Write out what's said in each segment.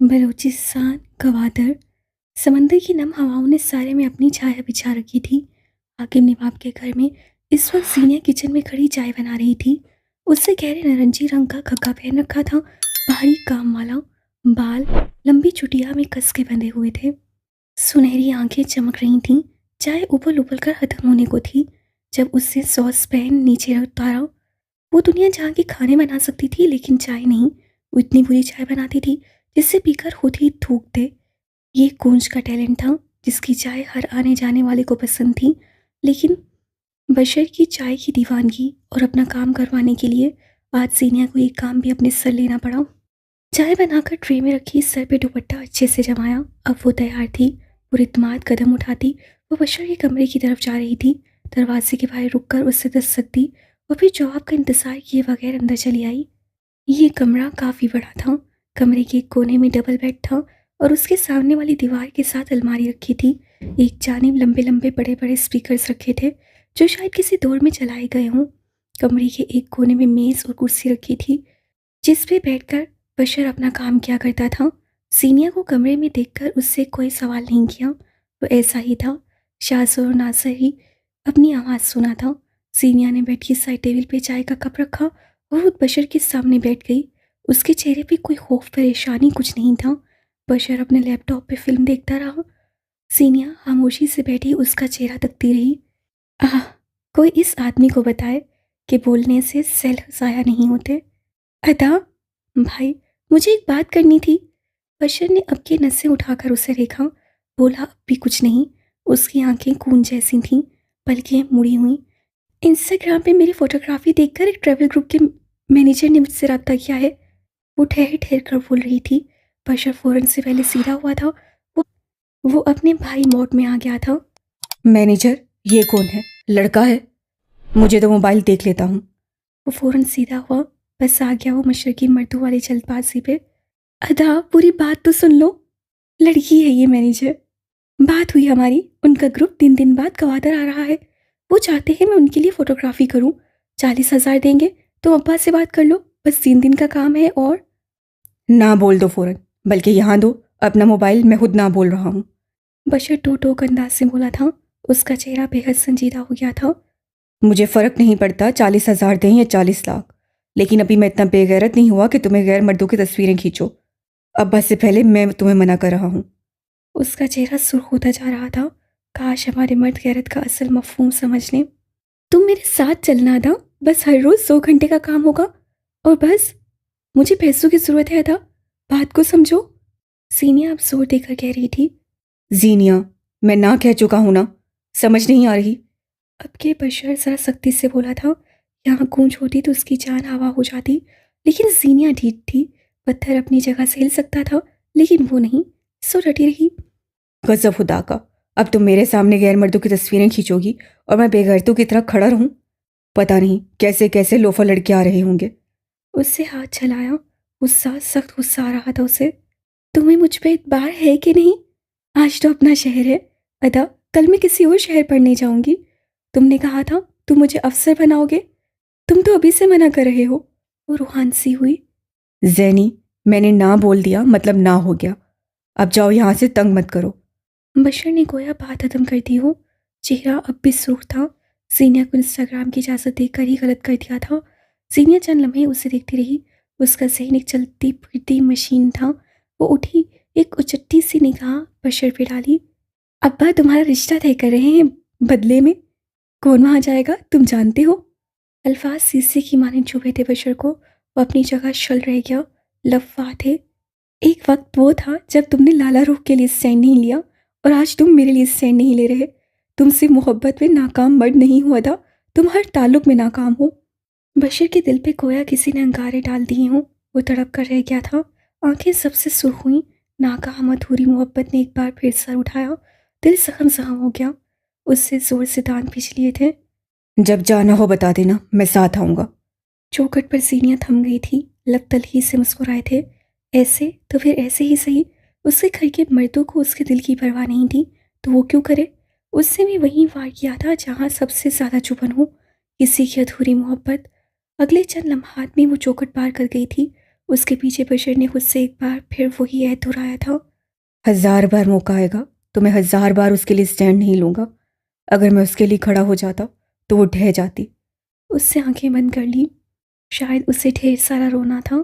बलूचिस्तान गवादर समंदर की नम हवाओं ने सारे में अपनी छाया बिछा रखी थी। हाकिम नवाब के घर में इस वक्त जीनिया किचन में खड़ी चाय बना रही थी। उससे गहरे नारंगी रंग का खक्का पहन रखा था, भारी काम वाला, बाल लंबी चुटिया में कस के बंधे हुए थे, सुनहरी आंखें चमक रही थीं। चाय उबल उबल कर खत्म होने को थी जब उससे सॉस पैन नीचे उतारा। वो दुनिया जहाँ की खाने बना सकती थी लेकिन चाय नहीं। वो इतनी बुरी चाय बनाती थी जिससे पीकर खुद ही थूक दे। ये कूंज का टैलेंट था जिसकी चाय हर आने जाने वाले को पसंद थी। लेकिन बशर की चाय की दीवानगी और अपना काम करवाने के लिए आज सीनिया को एक काम भी अपने सर लेना पड़ा। चाय बनाकर ट्रे में रखी, सर पे दुपट्टा अच्छे से जमाया। अब वो तैयार थी। पुरितमाद कदम उठाती वो बशर के कमरे की तरफ जा रही थी। दरवाजे के बाहर रुककर उससे दस्तक दी और फिर जवाब का इंतजार किए बगैर अंदर चली आई। ये कमरा काफ़ी बड़ा था। कमरे के एक कोने में डबल बेड था और उसके सामने वाली दीवार के साथ अलमारी रखी थी। एक जानिब लंबे लंबे बड़े बड़े स्पीकर्स रखे थे जो शायद किसी दौर में चलाए गए हों। कमरे के एक कोने में मेज़ और कुर्सी रखी थी जिस पे बैठकर बशर अपना काम किया करता था। सीनिया को कमरे में देखकर उससे कोई सवाल नहीं किया। वो ऐसा ही था, शाज़ और नाज़र ही अपनी आवाज़ सुना था। सीनिया ने बेड की साइड टेबल पे चाय का कप रखा और वो बशर के सामने बैठ गई। उसके चेहरे पे कोई खौफ परेशानी कुछ नहीं था। बशर अपने लैपटॉप पे फिल्म देखता रहा। सीनिया खामोशी से बैठी उसका चेहरा तकती रही। आह, कोई इस आदमी को बताए कि बोलने से सेल ज़ाया नहीं होते। अदा भाई, मुझे एक बात करनी थी। बशर ने अब की नसें उठाकर उसे देखा। बोला अब भी कुछ नहीं। उसकी आंखें खून जैसी थीं, पलकें मुड़ी हुई। इंस्टाग्राम पे मेरी फोटोग्राफी देखकर एक ट्रैवल ग्रुप के मैनेजर ने मुझसे रब्ता किया है। वो ठहर ठहर कर बोल रही थी। बशर फौरन से पहले सीधा हुआ था। वो वो अपने भाई मोड में आ गया था। मैनेजर, ये कौन है? लड़का है? मुझे तो मोबाइल देख लेता हूँ। वो फौरन सीधा हुआ। बस आ गया वो मशरकी मर्दों वाली जल्दबाजी पे। अदा पूरी बात तो सुन लो। लड़की है ये मैनेजर। बात हुई हमारी, उनका ग्रुप 3 दिन बाद गवादर आ रहा है। वो चाहते हैं मैं उनके लिए फोटोग्राफी करूं। 40,000 देंगे। तुम अब्बा से बात कर लो, बस 3 दिन का काम है। और ना बोल दो फौरन, बल्कि यहाँ दो अपना मोबाइल, मैं खुद ना बोल रहा हूँ। बशर टोक अंदाज से बोला था। उसका चेहरा बेहद संजीदा हो गया था। मुझे फ़र्क नहीं पड़ता 40,000 दें या 40 लाख, लेकिन अभी मैं इतना बेगैरत नहीं हुआ कि तुम्हें गैर मर्दों की तस्वीरें खींचो। अब्बा से पहले मैं तुम्हें मना कर रहा हूँ। उसका चेहरा सुर्ख होता जा रहा था। काश हमारे मर्द गैरत का असल मफहूम समझ लें। तुम मेरे साथ चलना था। बस हर रोज 2 घंटे का काम होगा और बस मुझे पैसों की जरूरत है। था बात को समझो। सीनिया अब जोर देकर कह रही थी। जीनिया, मैं ना कह चुका हूँ ना, समझ नहीं आ रही? अब के बशर जरा सख्ती से बोला था। यहाँ गूंज होती तो उसकी जान हवा हो जाती। लेकिन जीनिया ढीठ थी। पत्थर अपनी जगह से हिल सकता था लेकिन वो नहीं। सो डटी रही। गजब खुदा का, अब तुम मेरे सामने गैर मर्दों की तस्वीरें खींचोगी और मैं बेगैरतों की तरह खड़ा रहूं? पता नहीं कैसे कैसे लोफर लड़के आ रहे होंगे। उससे हाथ चलाया। गुस्सा, सख्त गुस्सा आ रहा था उसे। तुम्हें मुझ पे इतबार है कि नहीं? आज तो अपना शहर है। अदा, कल मैं किसी और शहर पढ़ने जाऊंगी। तुमने कहा था तुम मुझे अफसर बनाओगे। तुम तो अभी से मना कर रहे हो। वो रूहान सी हुई। जैनी, मैंने ना बोल दिया मतलब ना हो गया। अब जाओ यहाँ से, तंग मत करो। बशर ने गोया बात खत्म कर दी हो। चेहरा अब भी सुर्ख था। सीनिया को इंस्टाग्राम की इजाज़त देकर ही गलत कर दिया था। सीनिया चंद लम्हे उसे देखती रही। उसका जहन एक चलती फिरती मशीन था। वो उठी, एक उचट्टी सी निगाह बशर पे डाली। अब्बा तुम्हारा रिश्ता तय कर रहे हैं, बदले में कौन वहाँ जाएगा तुम जानते हो। अल्फाज शीशे की माने चुभे थे बशर को। वो अपनी जगह शल रह गया। लफ्वा थे। एक वक्त वो था जब तुमने लाला रूह के लिए स्टैंड नहीं लिया और आज तुम मेरे लिए स्टैंड नहीं ले रहे। तुमसे मोहब्बत में नाकाम मर्द नहीं हुआ था, तुम हर ताल्लुक में नाकाम हो। बशर के दिल पे गोया किसी ने अंगारे डाल दिए हों। वो तड़प कर रह गया था। आंखें सबसे सुर्ख हुई। नाकाम अधूरी मोहब्बत ने एक बार फिर सर उठाया। दिल सहम सहम हो गया। उससे जोर से दांत पीछ लिए थे। जब जाना हो बता देना, मैं साथ आऊँगा। चौखट पर सीनियाँ थम गई थी। लब तलखी से मुस्कुराए थे। ऐसे तो फिर ऐसे ही सही। उसके घर के मर्दों को उसके दिल की परवाह नहीं थी तो वो क्यों करे। उससे भी वहीं वार किया था जहाँ सबसे ज़्यादा चुभन हो, किसी की अधूरी मोहब्बत। अगले चंद लम्हात में वो चौखट पार कर गई थी उसके पीछे बशर ने खुद से एक बार फिर वही ऐद दोहराया था। 1000 बार मौका आएगा तो मैं 1000 बार उसके लिए स्टैंड नहीं लूँगा। अगर मैं उसके लिए खड़ा हो जाता तो वो ढह जाती। उससे आंखें बंद कर ली। शायद उसे ढेर सारा रोना था,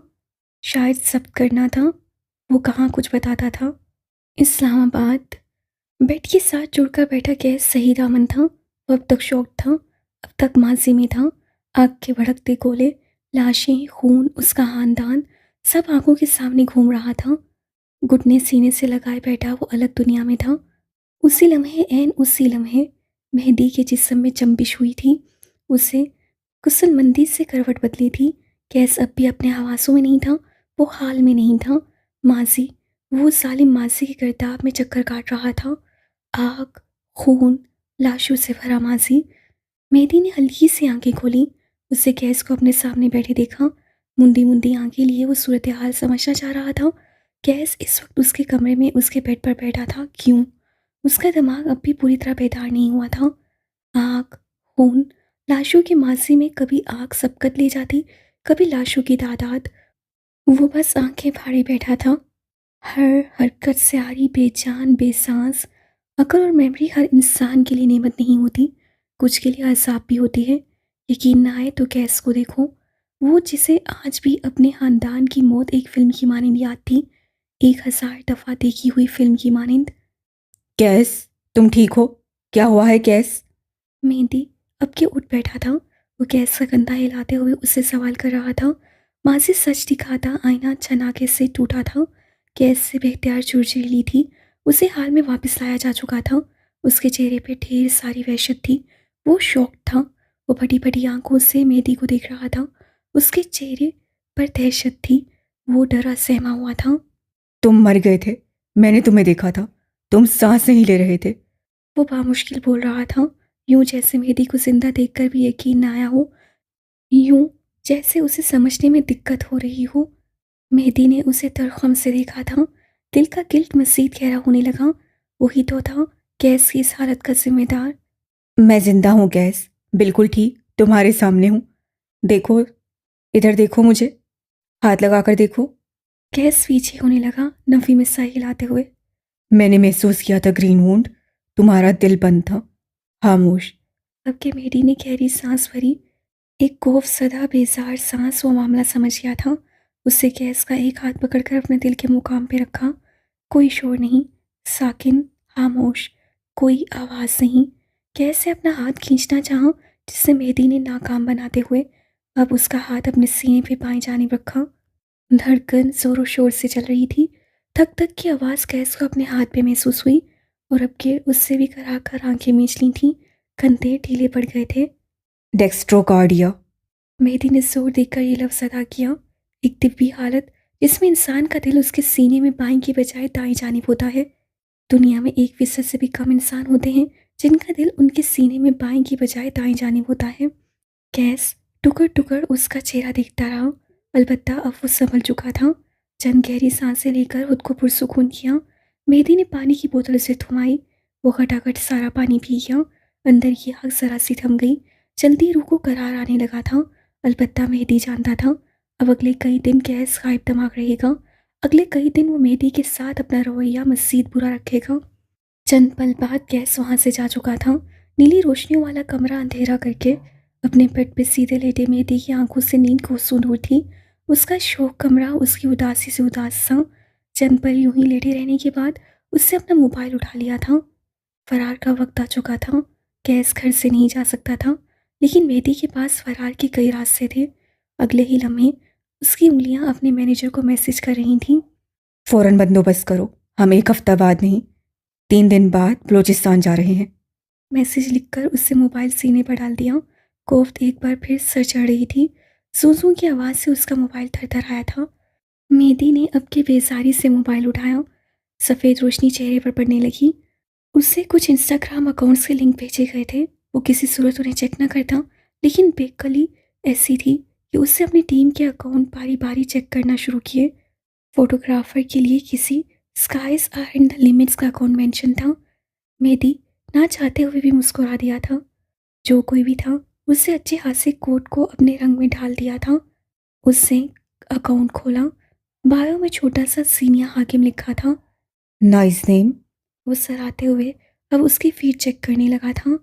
शायद सब करना था। वो कहाँ कुछ बताता था। इस्लामाबाद। बेड के साथ जुड़कर बैठा गैस सही दामन था। वो अब तक शौक था, अब तक माजी में था। आग के भड़कते गोले, लाशें, खून, उसका खानदान सब आंखों के सामने घूम रहा था। घुटने सीने से लगाए बैठा वो अलग दुनिया में था। उसी लम्हे, ऐन उसी लम्हे मेहदी के जिस्म में जंबिश हुई थी। उसे गुस्लमंदी से करवट बदली थी। गैस अब भी अपने हवासों में नहीं था, वो हाल में नहीं था। माजी, वो जालिम माजी के गिरदाब में चक्कर काट रहा था। आग, खून, लाशों से भरा माजी। मेहदी ने हल्की सी आंखें खोली। उसे गैस को अपने सामने बैठे देखा। मुंदी मुंदी आंखें लिए वो सूरत हाल समझना चाह रहा था। गैस इस वक्त उसके कमरे में उसके बेड पर बैठा था। क्यों? उसका दिमाग अब भी पूरी तरह बेदार नहीं हुआ था। आग, खून, लाशों की माजी में कभी आग सबकत ले जाती, कभी लाशों की तादाद। वो बस आंखें फाड़े बैठा था। हर हरकत से आ रही बेजान बेसांस। अकल और मेमोरी हर इंसान के लिए नेमत नहीं होती, कुछ के लिए अजाब भी होती है। यकीन ना आए तो गैस को देखो, वो जिसे आज भी अपने खानदान की मौत एक फिल्म की मानिंद याद थी, 1000 दफ़ा देखी हुई फिल्म की मानिंद। गैस, तुम ठीक हो? क्या हुआ है गैस? मेहंदी अब के उठ बैठा था। वो गैस का कंधा हिलाते हुए उससे सवाल कर रहा था। माजी सच दिखाता आईना छनाके से टूटा था। गैस से बेख्तियार चुरचुरी थी। उसे हाल में वापस लाया जा चुका था। उसके चेहरे पे ढेर सारी वहशत थी। वो शौक था। वो फटी फटी आंखों से मेहंदी को देख रहा था। उसके चेहरे पर दहशत थी। वो डरा सहमा हुआ था। तुम मर गए थे, मैंने तुम्हें देखा था। तुम सांस नहीं ले रहे थे। वो बामुश्किल बोल रहा था, यूं जैसे मेहंदी को जिंदा देखकर भी यकीन ना आया हो, यूं जैसे उसे समझने में दिक्कत हो रही हो। मेहदी ने उसे तरखम से देखा था। दिल का गिल्ट मज़ीद गहरा होने लगा। वही तो था गैस की इस हालत का जिम्मेदार। मैं जिंदा हूँ गैस, बिल्कुल ठीक, तुम्हारे सामने हूँ। देखो, इधर देखो मुझे, हाथ लगा कर देखो। गैस पीछे होने लगा, नफी में सर हिलाते हुए। मैंने महसूस किया था ग्रीन वुंड, तुम्हारा दिल बंद था, खामोश। अब के मेहदी ने गहरी सांस भरी। एक खौफ सदा बेजार सांस। वो मामला समझ गया था। उससे गैस का एक हाथ पकड़कर अपने दिल के मुकाम पे रखा। कोई शोर नहीं, साकिन, खामोश, कोई आवाज़ नहीं। गैस से अपना हाथ खींचना चाहा, जिससे मेहदी ने नाकाम बनाते हुए अब उसका हाथ अपने सीने पे बाएं जानिब रखा। धड़कन जोरों शोर से चल रही थी। थक थक की आवाज़ गैस को अपने हाथ पे महसूस हुई और अब के उससे भी करा कर आंखें मीच ली थीं। कंधे ढीले पड़ गए थे। डेक्स्ट्रोकार्डिया। मेहदी ने जोर देकर ये लफ्ज़ अदा किया। एक तिब्बी हालत जिसमें इंसान का दिल उसके सीने में बाएं की बजाय दाएं जानिब होता है। दुनिया में 1% से भी कम इंसान होते हैं जिनका दिल उनके सीने में बाएं की बजाय दाएं जानिब होता है। गैस टुकड़ टुकड़ उसका चेहरा देखता रहा। अलबत्ता अब वो संभल चुका था। चंद गहरी सांसें लेकर खुद को पुरसुकून किया। मेहदी ने पानी की बोतल से थमाई। वो खटाखट सारा पानी पी गया। अंदर की आग जरा सी थम गई। चलती रूह को करार आने लगा था। अलबत्ता मेहदी जानता था अब अगले कई दिन गैस गायब दिमाग रहेगा। अगले कई दिन वो मेहदी के साथ अपना रवैया मज़ीद बुरा रखेगा। चंद पल बाद गैस वहाँ से जा चुका था। नीली रोशनियों वाला कमरा अंधेरा करके अपने बेड पे सीधे लेटे मेहदी की आंखों से नींद कोसों दूर थी। उसका शौक कमरा उसकी उदासी से उदास था। चंद पल यूं ही लेटे रहने के बाद उससे अपना मोबाइल उठा लिया था। फरार का वक्त आ चुका था। गैस घर से नहीं जा सकता था, लेकिन मेहदी के पास फरार के कई रास्ते थे। अगले ही लम्हे उसकी उंगलियां अपने मैनेजर को मैसेज कर रही थीं। फौरन बंदोबस्त करो, हम 1 हफ्ता बाद नहीं, 3 दिन बाद बलूचिस्तान जा रहे हैं। मैसेज लिखकर उससे मोबाइल सीने पर डाल दिया। कोफ्त एक बार फिर सर चढ़ रही थी। सूसू की आवाज़ से उसका मोबाइल थरथराया था। मेहदी ने अब की बेजारी से मोबाइल उठाया। सफ़ेद रोशनी चेहरे पर पड़ने लगी। उससे कुछ इंस्टाग्राम अकाउंट्स के लिंक भेजे गए थे। वो किसी सूरत उन्हें चेक न करता, लेकिन बेकली ऐसी थी कि उससे अपनी टीम के अकाउंट बारी बारी चेक करना शुरू किए। फोटोग्राफर के लिए किसी skies are in the limits का अकाउंट मेंशन था। मेहदी ना चाहते हुए भी मुस्कुरा दिया था। जो कोई भी था उससे अच्छे खासे कोट को अपने रंग में ढाल दिया था। उससे अकाउंट खोला। बायो में छोटा सा सीनिया हाकिम लिखा था। Nice name. वो सराहते हुए अब उसकी फीड चेक करने लगा था।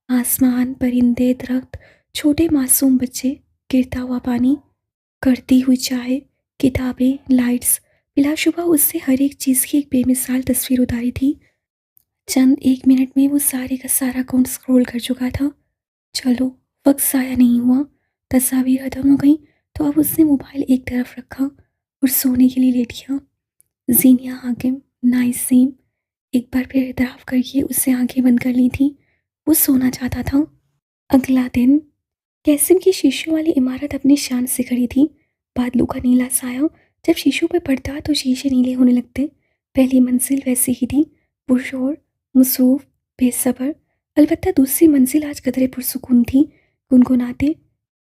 आसमान, परिंदे, दरख्त, छोटे मासूम बच्चे, गिरता हुआ पानी, करती हुई चाय, किताबें, लाइट्स, बिलाशुबा उससे हर एक चीज़ की एक बेमिसाल तस्वीर उतारी थी। चंद एक मिनट में वो सारे का सारा अकाउंट स्क्रॉल कर चुका था। चलो, वक्त ज़ाया नहीं हुआ। तस्वीर खत्म हो गई तो अब उसने मोबाइल एक तरफ रखा और सोने के लिए लेट गया। जीनिया हाकिम, नाइस सेम। एक बार फिर इतराफ़ करके उससे आंखें बंद कर ली थी। वो सोना चाहता था। अगला दिन कैसिम की शीशों वाली इमारत अपनी शान से खड़ी थी। बादलों का नीला साया जब शीशों पर पड़ता तो शीशे नीले होने लगते। पहली मंजिल वैसी ही थी, पुरशोर, मसरूफ, बेसब्र। अलबत्ता दूसरी मंजिल आज कदरे पुरसुकून थी, गुनगुनाते,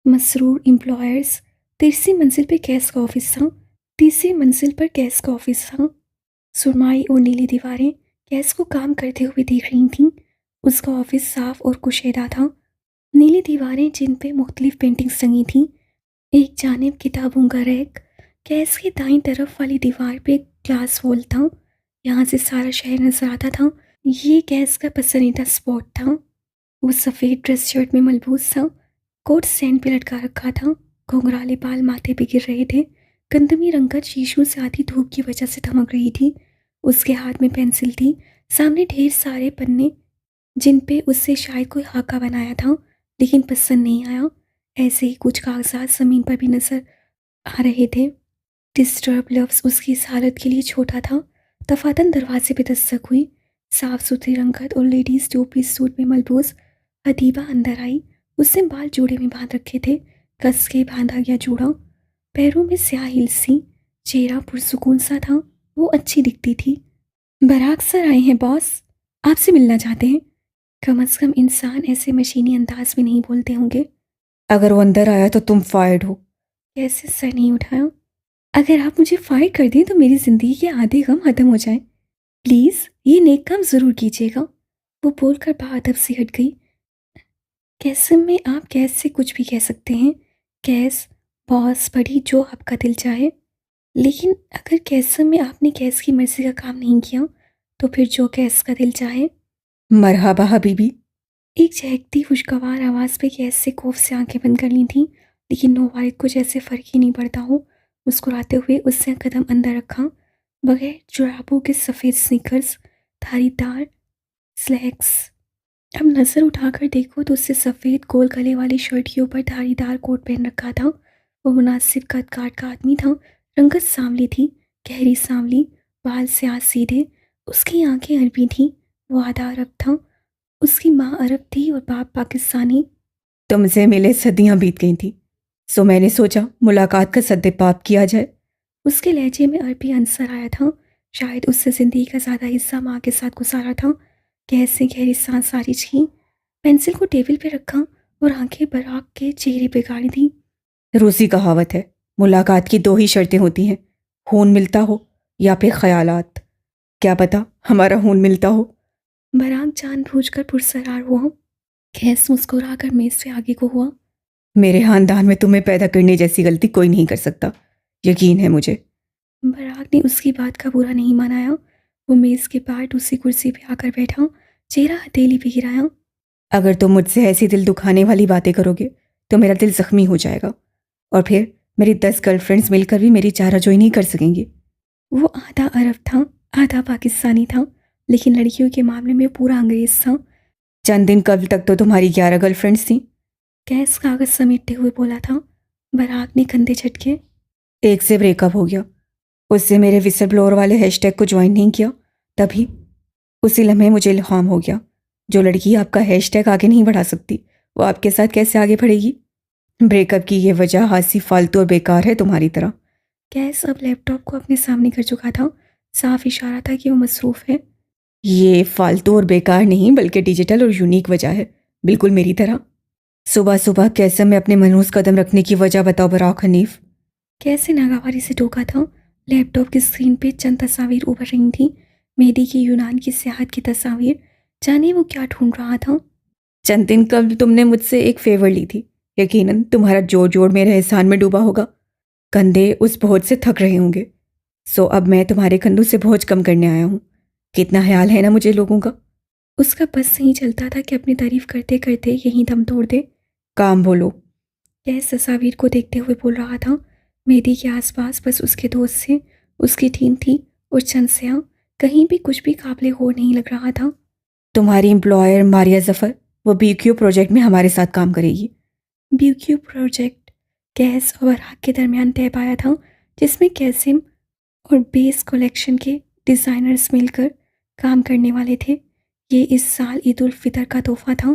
मसरूर एम्प्लॉयर्स। तीसरी मंजिल पर गैस का ऑफिस था। तीसरी मंजिल पर गैस का ऑफिस था। सुरमाई और नीली दीवारें गैस को काम करते हुए देख रही थीं। उसका ऑफिस साफ और कुशीदा था। नीली दीवारें जिन पे मुख्तलिफ पेंटिंग्स टंगी थीं। एक जानिब किताबों का रैक, गैस की दाईं तरफ वाली दीवार पे ग्लास वॉल था। यहाँ से सारा शहर नजर आता था। ये गैस का पसंदीदा स्पॉट था। वो सफ़ेद ड्रेस शर्ट में मलबूस था। कोट स्टैंड पे लटका रखा था। घुंघराले बाल माथे पे गिर रहे थे। गंदमी रंगत शीशों से आधी धूप की वजह से धमक रही थी। उसके हाथ में पेंसिल थी। सामने ढेर सारे पन्ने जिन पे उससे शायद कोई खाका बनाया था, लेकिन पसंद नहीं आया। ऐसे ही कुछ कागजात ज़मीन पर भी नजर आ रहे थे। डिस्टर्ब लफ्ज़ उसकी इस हालत के लिए छोटा था। दफातन दरवाजे पे दस्तक हुई। साफ सुथरी रंगत और लेडीज़ टू पीस सूट में मलबूस अदीबा अंदर आई। उसने बाल जोड़े में बांध रखे थे। कस के बांधा गया जूड़ा, पैरों में स्याह हील्स सी। चेहरा पुरसुकून सा था। वो अच्छी दिखती थी। बराक सर आए हैं बॉस, आपसे मिलना चाहते हैं। कम अज़ कम इंसान ऐसे मशीनी अंदाज में नहीं बोलते होंगे। अगर वो अंदर आया तो तुम फायर्ड हो। कैसे सर नहीं उठाया। अगर आप मुझे फायर कर दें तो मेरी ज़िंदगी के आधे गम ख़त्म हो जाएं। प्लीज़ ये नेक काम ज़रूर कीजिएगा। वो बोलकर बाअदब से हट गई। कैसे में आप गैस से कुछ भी कह सकते हैं। गैस, बॉस, बड़ी, जो आपका दिल चाहे। लेकिन अगर कैसे में आपने गैस की मर्ज़ी का काम नहीं किया तो फिर जो गैस का दिल चाहे। मरहबा हबीबी। एक चहकती खुशगवार आवाज़ पे गैस से खौफ से आंखें बंद कर ली थीं, लेकिन नोवारिक को जैसे फ़र्क ही नहीं पड़ता हो। मुस्कुराते हुए उसने कदम अंदर रखा। बगैर जुराबों के सफ़ेद स्नीकर्स, धारीदार स्लैक्स। अब नज़र उठाकर देखो तो उससे सफ़ेद गोल गले वाली शर्ट के ऊपर धारीदार कोट पहन रखा था। वो मुनासिब कद काट का आदमी था। रंगत सांवली थी, गहरी सांवली, बाल से आज सीधे। उसकी आंखें अरबी थीं। वो आधा अरब था। उसकी माँ अरब थी और बाप पाकिस्तानी। तुमसे मिले सदियां बीत गई थी, सो मैंने सोचा मुलाकात का सद्दे पाप किया जाए। उसके लहजे में अरबी अंसर आया था। शायद उससे ज़िंदगी का ज़्यादा हिस्सा माँ के साथ गुजारा था। गैस से गहरी सांस सारी की। पेंसिल को टेबल पे रखा और आंखें बराक के चेहरे पे गाड़ी दी। रूसी कहावत है, मुलाकात की दो ही शर्तें होती हैं, खून मिलता हो या फिर ख्यालात। क्या पता हमारा खून मिलता हो। बराक जानबूझकर पुरसरार हुआ। गैस मुस्कुराकर मेज से आगे को हुआ। मेरे खानदान में तुम्हें पैदा करने जैसी गलती कोई नहीं कर सकता, यकीन है मुझे। बराक ने उसकी बात का बुरा नहीं मनाया। वो मेज़ के पार दूसरी कुर्सी पे आकर बैठा, चेहरा हथेली पे गिराया। अगर तुम मुझसे ऐसी दिल दुखाने वाली बातें करोगे तो मेरा दिल जख्मी हो जाएगा, और फिर मेरी 10 गर्लफ्रेंड्स मिलकर भी मेरी चाराजोई नहीं कर सकेंगी। वो आधा अरब था, आधा पाकिस्तानी था, लेकिन लड़कियों के मामले में पूरा अंग्रेज था। चंद दिन कबल तक तो तुम्हारी 11 गर्लफ्रेंड्स थीं। गैस कागज समेटते हुए बोला था। बराक ने कंधे झटके। एक से ब्रेकअप हो गया। उससे मेरे विसल ब्लोअर वाले हैशटैग को ज्वाइन नहीं किया, तभी उसी लम्हे मुझे इल्हाम हो गया, जो लड़की आपका हैशटैग आगे नहीं बढ़ा सकती वो आपके साथ कैसे आगे बढ़ेगी। ब्रेकअप की ये वजह हासी फालतू और बेकार है तुम्हारी तरह। गैस अब लैपटॉप को अपने सामने कर चुका था। साफ इशारा था कि वो मसरूफ़ है। ये फालतू और बेकार नहीं बल्कि डिजिटल और यूनिक वजह है, बिल्कुल मेरी तरह। सुबह सुबह कैसे मैं अपने मनहूस कदम रखने की वजह बताओ बराक हनीफ। कैसे नागावारी से टोका था। लैपटॉप की स्क्रीन पे चंद तस्वीर उभर रही थी। मेहदी की, यूनान की सियाहत की तस्वीर। जाने वो क्या ढूंढ रहा था। चंद दिन कबल तुमने मुझसे एक फेवर ली थी, यकीनन तुम्हारा जोड़ जोड़ मेरे एहसान में डूबा होगा। कंधे उस बोझ से थक रहे होंगे। सो अब मैं तुम्हारे कंधों से बोझ कम करने आया हूँ। कितना ख्याल है ना मुझे लोगों का। उसका बस नहीं चलता था कि अपनी तारीफ करते करते यहीं दम तोड़ दे। काम बोलो। कैस तस्वीर को देखते हुए बोल रहा था। मेहदी के आसपास बस उसके दोस्त से, उसकी टीम थी और चंद सियाह। कहीं भी कुछ भी काबिले गौर नहीं लग रहा था। तुम्हारी एम्प्लॉयर मारिया जफर, वो BQ प्रोजेक्ट में हमारे साथ काम करेगी। BQ प्रोजेक्ट कैस और बराक के दरमियान तय पाया था, जिसमें कैसिम और बेस कलेक्शन के डिज़ाइनर्स मिलकर काम करने वाले थे। ये इस साल ईद उल फितर का तोहफा था।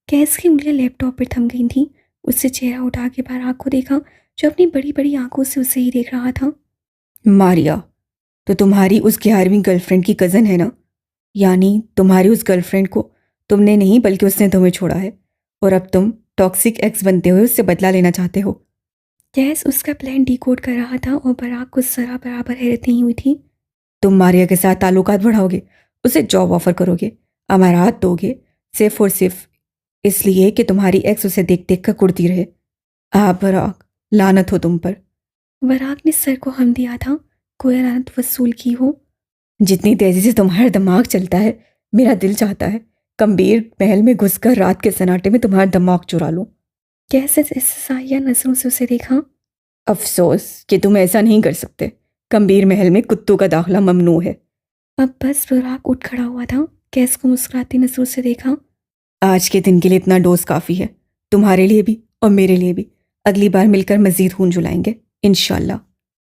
कैस की उंगलियां लैपटॉप पर थम गई थीं। उससे चेहरा उठा के बराक को देखा, जो अपनी बड़ी बड़ी आंखों से उसे ही देख रहा था। मारिया तो तुम्हारी उस 11वीं गर्लफ्रेंड की कज़न है ना? यानी तुम्हारी उस गर्लफ्रेंड को तुमने नहीं बल्कि उसने तुम्हें छोड़ा है, और अब तुम टॉक्सिक एक्स बनते हुए उससे बदला लेना चाहते हो। कैस उसका प्लान डिकोड कर रहा था और बराक को जरा बराबर हैरत नहीं हुई थी। तुम मारिया के साथ ताल्लुकात बढ़ाओगे, उसे जॉब ऑफर करोगे, अमारात दोगे, सिर्फ और सिर्फ इसलिए कि तुम्हारी एक्स उसे देख देख कर कुड़ती रहे। बराक, लानत हो तुम पर। बराक ने सर को हम दिया था, कोई लानत वसूल की हो। जितनी तेजी से तुम्हारा दिमाग चलता है, मेरा दिल चाहता है कम्बीर महल में घुसकर रात के सन्नाटे में तुम्हारा दिमाग चुरा लूं। कैसे साया नजरों से उसे देखा। अफसोस कि तुम ऐसा नहीं कर सकते। कम्बीर महल में कुत्तों का दाखिला ममनू है। अब बस बराक उठ खड़ा हुआ था। कैस को मुस्कुराती नजरों से देखा। आज के दिन के लिए इतना डोज काफ़ी है, तुम्हारे लिए भी और मेरे लिए भी। अगली बार मिलकर मजीद खून जुलाएंगे इंशाल्लाह।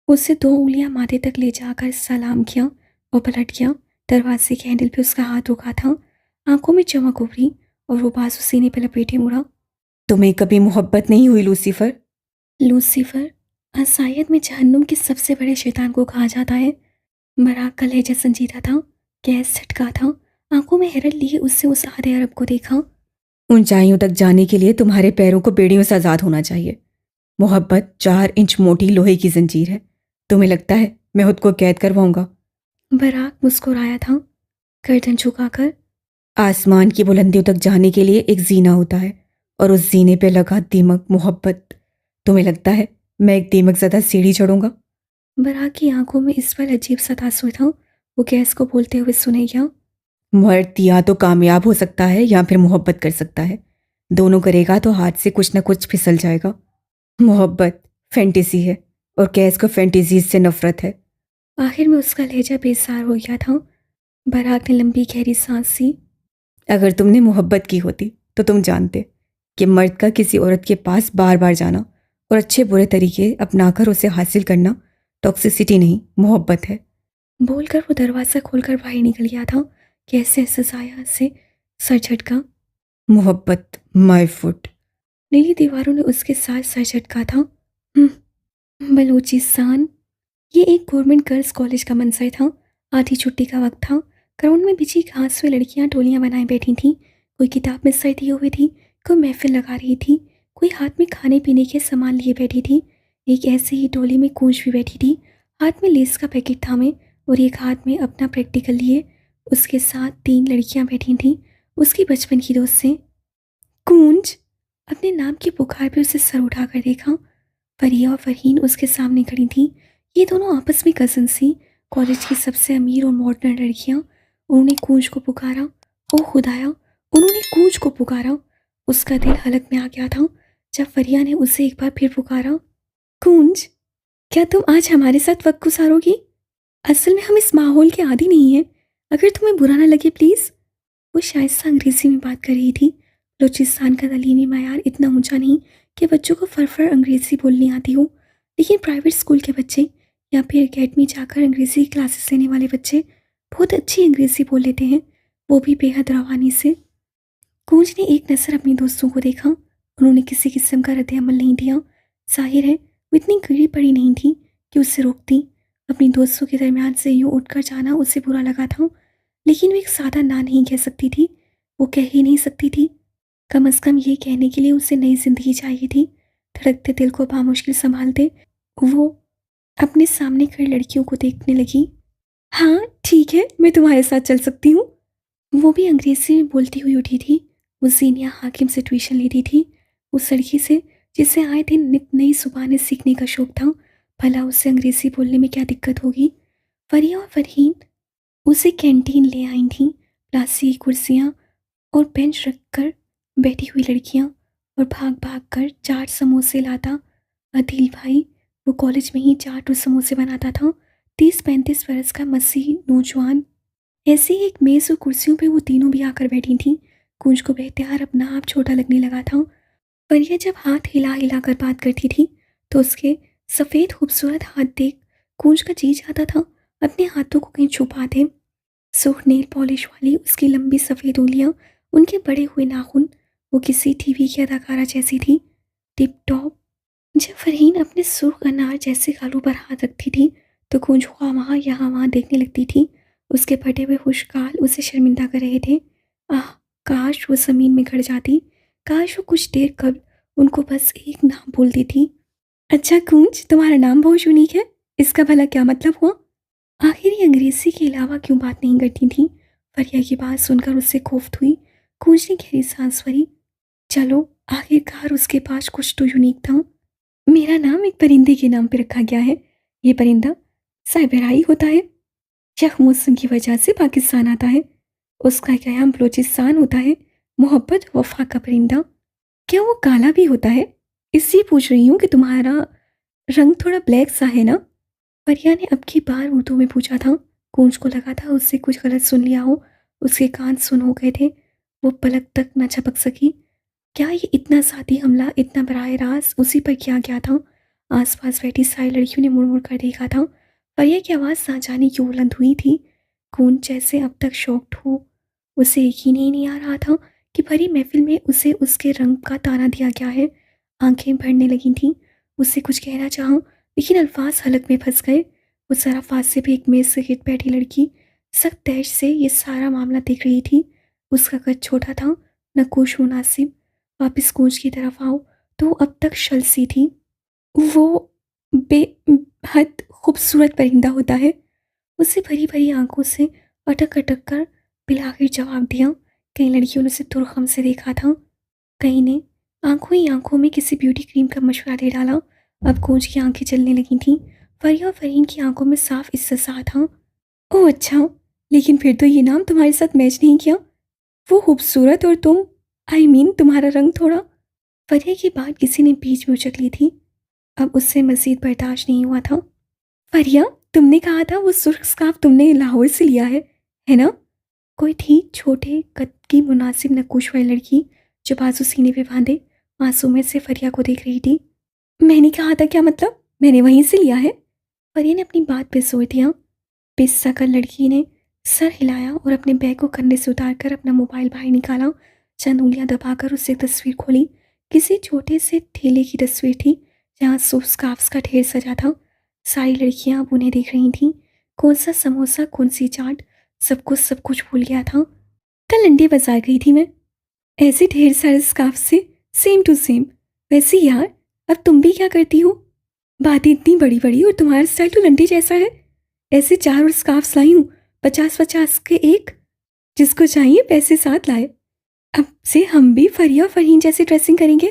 उससे 2 उंगलियां माथे तक ले जाकर सलाम किया और पलट गया। दरवाजे के हैंडल पे उसका हाथ रुका था। आंखों में चमक उभरी और वो बाजू सीने पे लपेटे मुड़ा। तुम्हें कभी मोहब्बत नहीं हुई लूसीफर? लूसीफर शायद में जहन्नुम के सबसे बड़े शैतान को कहा जाता है। बराक का लहजा संजीदा था। कैस झटका था। आंखों में हैरत लिए उससे उस आधे अरब को देखा। ऊंचाइयों तक जाने के लिए तुम्हारे पैरों को बेड़ियों से आज़ाद होना चाहिए। मोहब्बत 4 इंच मोटी लोहे की जंजीर है। तुम्हें लगता है मैं खुद को कैद करवाऊंगा? बराक मुस्कुराया था, गर्दन झुकाकर। आसमान की बुलंदियों तक जाने के लिए एक जीना होता है, और उस जीने पे लगा दीमक मोहब्बत। तुम्हें लगता है मैं एक दीमक ज़दा सीढ़ी चढ़ूंगा? बराक की आंखों में इस पर अजीब सा तासुर था। वो कैस को बोलते हुए सुने गया। मर्द या तो कामयाब हो सकता है या फिर मोहब्बत कर सकता है। दोनों करेगा तो हाथ से कुछ ना कुछ फिसल जाएगा। मोहब्बत फैंटेसी है, और कैस को फैंटेसीज से नफरत है। आखिर में उसका लहजा बेसार हो गया था। बराक ने लंबी गहरी सांस ली। अगर तुमने मोहब्बत की होती तो तुम जानते कि मर्द का किसी औरत के पास बार बार जाना और अच्छे बुरे तरीके अपनाकर उसे हासिल करना टॉक्सिसिटी नहीं, मोहब्बत है। बोलकर वो दरवाज़ा खोलकर बाहर निकल गया था। कैसे सजाया से सर झटका। मोहब्बत माय फुट। नीली दीवारों ने उसके साथ सर झटका था। बलूचिस्तान। ये एक गवर्नमेंट गर्ल्स कॉलेज का मंजर था। आधी छुट्टी का वक्त था। ग्राउंड में बिछी घास पे लड़कियां टोलियां बनाए बैठी थीं। कोई किताब में सर दिए हुए थी, कोई महफिल लगा रही थी, कोई हाथ में खाने पीने के सामान लिए बैठी थी। एक ऐसे ही टोली में कूंज भी बैठी थी, हाथ में लेस का पैकेट थामे और एक हाथ में अपना प्रैक्टिकल लिए। उसके साथ 3 लड़कियां बैठी थीं, उसकी बचपन की दोस्त से। कूंज अपने नाम की पुकार पे उसे सर उठाकर देखा। फरिया और फरहीन उसके सामने खड़ी थी। ये दोनों आपस में कजन थी, कॉलेज की सबसे अमीर और मॉडर्न लड़कियां। उन्होंने कूंज को पुकारा। ओ खुदाया, उन्होंने कूंज को पुकारा। उसका दिल हलक में आ गया था जब फरिया ने उसे एक बार फिर पुकारा। कूंज, क्या तुम आज हमारे साथ वक्त गुजारोगी? असल में हम इस माहौल के आदी नहीं हैं, अगर तुम्हें बुरा ना लगे प्लीज़। वो शाइस्ता अंग्रेजी में बात कर रही थी। बलूचिस्तान का तालीमी मायार इतना ऊंचा नहीं कि बच्चों को फरफर अंग्रेज़ी बोलनी आती हो, लेकिन प्राइवेट स्कूल के बच्चे या फिर अकेडमी जाकर अंग्रेज़ी की क्लासेस लेने वाले बच्चे बहुत अच्छी अंग्रेज़ी बोल लेते हैं, वो भी बेहद रवानी से। कूंज ने एक नज़र अपनी दोस्तों को देखा। उन्होंने किसी किस्म का रद्द अमल नहीं दिया। जाहिर है वो इतनी गिरी पड़ी नहीं थी कि उससे रोकती। अपनी दोस्तों के दरमियान से यूँ उठकर जाना उसे बुरा लगा था, लेकिन वो एक सादा ना नहीं कह सकती थी। वो कह ही नहीं सकती थी। कम अज़ कम ये कहने के लिए उसे नई जिंदगी चाहिए थी। धड़कते दिल को बामुश्किल संभालते वो अपने सामने खड़ी लड़कियों को देखने लगी। हाँ ठीक है, मैं तुम्हारे साथ चल सकती हूँ। वो भी अंग्रेजी में बोलती हुई उठी थी। वो जीनिया हाकिम से ट्यूशन लेती थी, उस लड़की से जिसे आए दिन नित नई जुबानें सीखने का शौक था। भला उसे अंग्रेज़ी बोलने में क्या दिक्कत होगी। फरिया और फरहीन उसे कैंटीन ले आई थीं। प्लास्टिक की कुर्सियाँ और बेंच रखकर बैठी हुई लड़कियाँ और भाग भाग कर चाट समोसे लाता अदील भाई। वो कॉलेज में ही चाट और समोसे बनाता था। 30-35 बरस का मसीह नौजवान। ऐसे ही एक मेज़ और कुर्सियों पे वो तीनों भी आकर बैठी थीं। कूंज को बेख्तियार अपना आप छोटा लगने लगा था। फरिया जब हाथ हिला हिला कर बात करती थी तो उसके सफ़ेद खूबसूरत हाथ देख कूंज का जी जाता था अपने हाथों को कहीं छुपा दे। सुर्ख नेल पॉलिश वाली उसकी लंबी सफ़ेद उंगलियां, उनके बड़े हुए नाखून, वो किसी टीवी की अदाकारा जैसी थी, टिप टॉप। जब फरहीन अपने सुर्ख अनार जैसे गालों पर हाथ रखती थी तो कूंज वहाँ यहाँ वहाँ देखने लगती थी। उसके फटे हुए खुशगाल उसे शर्मिंदा कर रहे थे। आह, काश वो ज़मीन में गड़ जाती। काश वो कुछ देर कब उनको बस एक नाम बोलती थी। अच्छा कूंज, तुम्हारा नाम बहुत यूनिक है, इसका भला क्या मतलब हुआ। आखिर ये अंग्रेजी के अलावा क्यों बात नहीं करती थी। फरिया की बात सुनकर उससे कोफ्त हुई। कूंज ने गहरी सांस भरी। चलो, आखिरकार उसके पास कुछ तो यूनिक था। मेरा नाम एक परिंदे के नाम पे रखा गया है। ये परिंदा साइबेरियाई होता है। यह मौसम की वजह से पाकिस्तान आता है। उसका क़याम बलूचिस्तान होता है। मोहब्बत वफा का परिंदा। क्या वो काला भी होता है। इसलिए पूछ रही हूँ कि तुम्हारा रंग थोड़ा ब्लैक सा है ना। फरिया ने अब की बार उर्दू में पूछा था। कूंज को लगा था उससे कुछ गलत सुन लिया हो। उसके कान सुन हो गए थे। वो पलक तक न झपक सकी। क्या ये इतना सादी हमला इतना बराह रास्त उसी पर किया गया था। आसपास बैठी सारी लड़कियों ने मुड़ मुड़ कर देखा था। फरिया की आवाज़ ना जाने क्यों बुलंद हुई थी। कूंज जैसे अब तक शॉक्ड हो। उसे यकीन ही नहीं आ रहा था कि भरी महफिल में उसे उसके रंग का ताना दिया गया है। आंखें भरने लगी थीं। उससे कुछ कहना चाहा लेकिन अल्फाज हलक में फंस गए। वो जरा पास से भी एक मेज से गिर बैठी लड़की सख्त तैश से ये सारा मामला देख रही थी। उसका कद छोटा था, नकोश मुनासिब। वापस कूंज की तरफ आओ तो अब तक शल सी थी। वो बेहद खूबसूरत परिंदा होता है। उसे भरी भरी आंखों से अटक अटक कर बिलाखिर जवाब दिया। कई लड़कियों ने उसे तुरखम से देखा था, कई ने आंखों ही आंखों में किसी ब्यूटी क्रीम का मशवरा दे डाला। अब कूंज की आंखें चलने लगी थीं। फरिया और फरहीन की आंखों में साफ इस्तेसा था। ओह अच्छा, लेकिन फिर तो ये नाम तुम्हारे साथ मैच नहीं किया। वो खूबसूरत और तुम, तुम्हारा रंग थोड़ा। फरिया की बात किसी ने बीच में उचक ली थी। अब उससे मजीद बर्दाश्त नहीं हुआ था। फरिया, तुमने कहा था वो सुर्ख स्कार्फ तुमने लाहौर से लिया है ना। कोई थी छोटे कद की मुनासिब नकुश वाली लड़की जो बाजू सीने पे बांधे मासूमियत से फरिया को देख रही थी। मैंने कहा था क्या मतलब, मैंने वहीं से लिया है। फरिया ने अपनी बात पे जोर दिया। पिस्सा कर लड़की ने सर हिलाया और अपने बैग को कंधे से उतारकर अपना मोबाइल बाहर निकाला। चंद उंगलियां दबाकर उससे तस्वीर खोली। किसी छोटे से ठेले की तस्वीर थी जहाँ सूफ स्कार्फ्स का ढेर सजा था। सारी लड़कियां अब उन्हें देख रही थीं। कौन सा समोसा, कौन सी चाट, सब कुछ भूल गया था। कल अंडे बाजार गई थी मैं, ऐसे ढेर सारे स्कार्फ से सेम टू सेम। वैसे यार, अब तुम भी क्या करती हो। बातें इतनी बड़ी बड़ी और तुम्हारा स्टाइल तो लंडे जैसा है। ऐसे 4 और स्कार्फ लाई हूँ, 50-50 के एक। जिसको चाहिए पैसे साथ लाए। अब से हम भी फरिया फरहीन जैसे ड्रेसिंग करेंगे।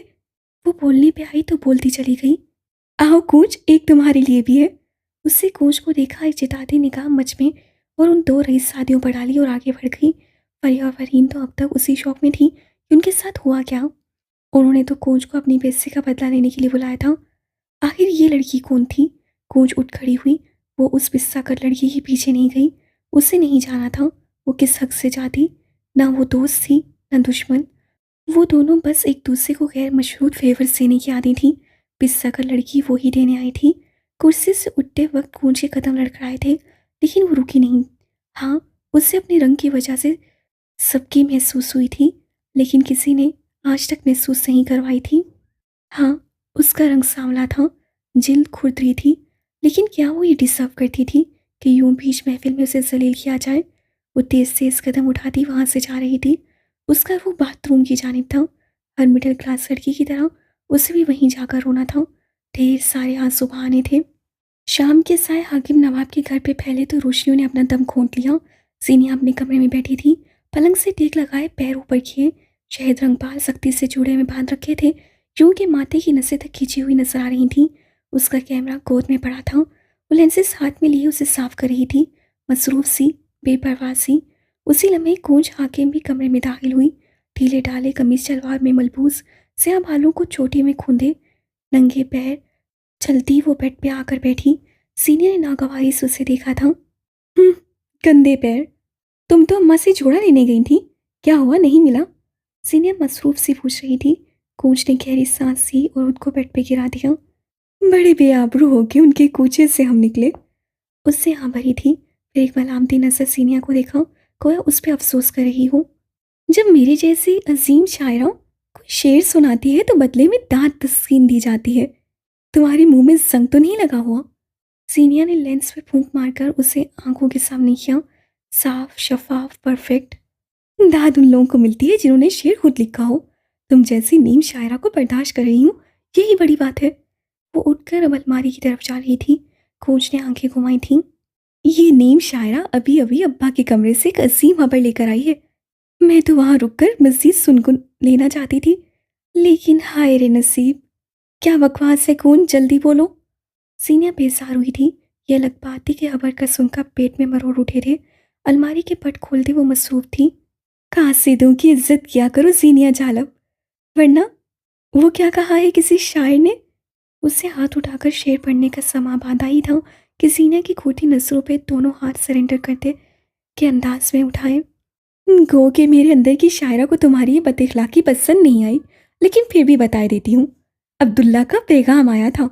वो बोलने पे आई तो बोलती चली गई। आओ कूंज, एक तुम्हारे लिए भी है। उससे कूंज को देखा एक चिताती निगाह मच में और उन 2 रईस शादियों पर डाली और आगे बढ़ गई। फरिया और फरहीन तो अब तक उसी शौक में थी कि उनके साथ हुआ क्या। उन्होंने तो कूंज को अपनी बेइज्जती का बदला लेने के लिए बुलाया था। आखिर ये लड़की कौन थी। कूंज उठ खड़ी हुई। वो उस बिस्सा कर लड़की के पीछे नहीं गई। उसे नहीं जाना था वो किस हक से जाती। ना वो दोस्त थी न दुश्मन। वो दोनों बस एक दूसरे को गैर मशरूत फेवर देने की आदी थी। पिस्सा कर लड़की वो ही देने आई थी। कुर्सी से उठते वक्त कूंज के कदम लड़खड़ाए थे लेकिन वो रुकी नहीं। हाँ, उससे अपने रंग की वजह से सबकी महसूस हुई थी लेकिन किसी ने आज तक महसूस नहीं करवाई थी। हाँ, उसका रंग सांवला था, जिल्द खुरदरी थी, लेकिन क्या वो ये डिजर्व करती थी कि यूं बीच महफिल में उसे जलील किया जाए। वो तेज तेज कदम उठाती वहां से जा रही थी। उसका वो बाथरूम की जानिब था। हर मिडिल क्लास लड़की की तरह उसे भी वहीं जाकर रोना था। ढेर सारे आंसू बहाने थे। शाम के साय हाकिम नवाब के घर पे फैले तो रोशनियों ने अपना दम घोंट लिया। सीनिया अपने कमरे में बैठी थी, पलंग से टेक लगाए पैर ऊपर किए, शहद रंग बाल सख्ती से जूड़े में बांध रखे थे, यूं के माथे की नसें तक खींची हुई नजर आ रही थीं। उसका कैमरा गोद में पड़ा था। वो लेंसेज हाथ में लिए उसे साफ कर रही थी, मसरूफ सी, बेपरवाह सी। उसी लम्हे कूंज हाकिम भी कमरे में दाखिल हुई। ढीले ढाले कमीज शलवार में मलबूस स्याह बालों को चोटी में खूंदे, नंगे पैर चलती वो बेड पे आकर बैठी। सीनियर ने नागवारी से उसे देखा था। गंदे पैर। तुम तो अम्मा से जोड़ा लेने गई थी, क्या हुआ, नहीं मिला? सीनियर मसरूफ सी पूछ रही थी। कूंज ने गहरी सांस ली और उनको बेड पे गिरा दिया। बड़े बेआबरू होके उनके कूचे से हम निकले। उससे हाँ भरी थी। फिर एक मलामती नजर सीनिया को देखा, गोया उस पर अफसोस कर रही हो। जब मेरी जैसी अजीम शायरा कोई शेर सुनाती है तो बदले में दांत तस्कीन दी जाती है। तुम्हारे मुंह में जंग तो नहीं लगा हुआ? सीनिया ने लेंस पे फूंक मारकर उसे आंखों के सामने किया। साफ, शफाफ, परफेक्ट। दाद उन लोगों को मिलती है जिन्होंने शेर खुद लिखा हो। तुम जैसी नीम शायरा को बर्दाश्त कर रही हूँ, यही बड़ी बात है। वो उठकर अब अलमारी की तरफ जा रही थी। खोज ने आंखें घुमाई थीं। ये नीम शायरा अभी अभी अब्बा के कमरे से एक अजीम खबर लेकर आई है। मैं तो वहां रुककर मजीद सुनगुन लेना चाहती थी, लेकिन हाय रे नसीब। क्या बकवास है कौन, जल्दी बोलो। सीनिया बेजार हुई थी। यह अलग बात थी कि खबर का सुनकर पेट में मरोड़ उठे थे। अलमारी के पट खोलते वो मसरूफ थी। कासिदों की इज्जत किया करो सीनिया जालब, वरना। वो क्या कहा है किसी शायर ने? उससे हाथ उठाकर शेर पढ़ने का समा बांधा ही था कि सीनिया की खोटी नजरों पे दोनों हाथ सरेंडर करते के अंदाज में उठाए। गो के मेरे अंदर की शायरा को तुम्हारी ये बदइखलाकी पसंद नहीं आई, लेकिन फिर भी बता देती हूँ। अब्दुल्ला का पैगाम आया था।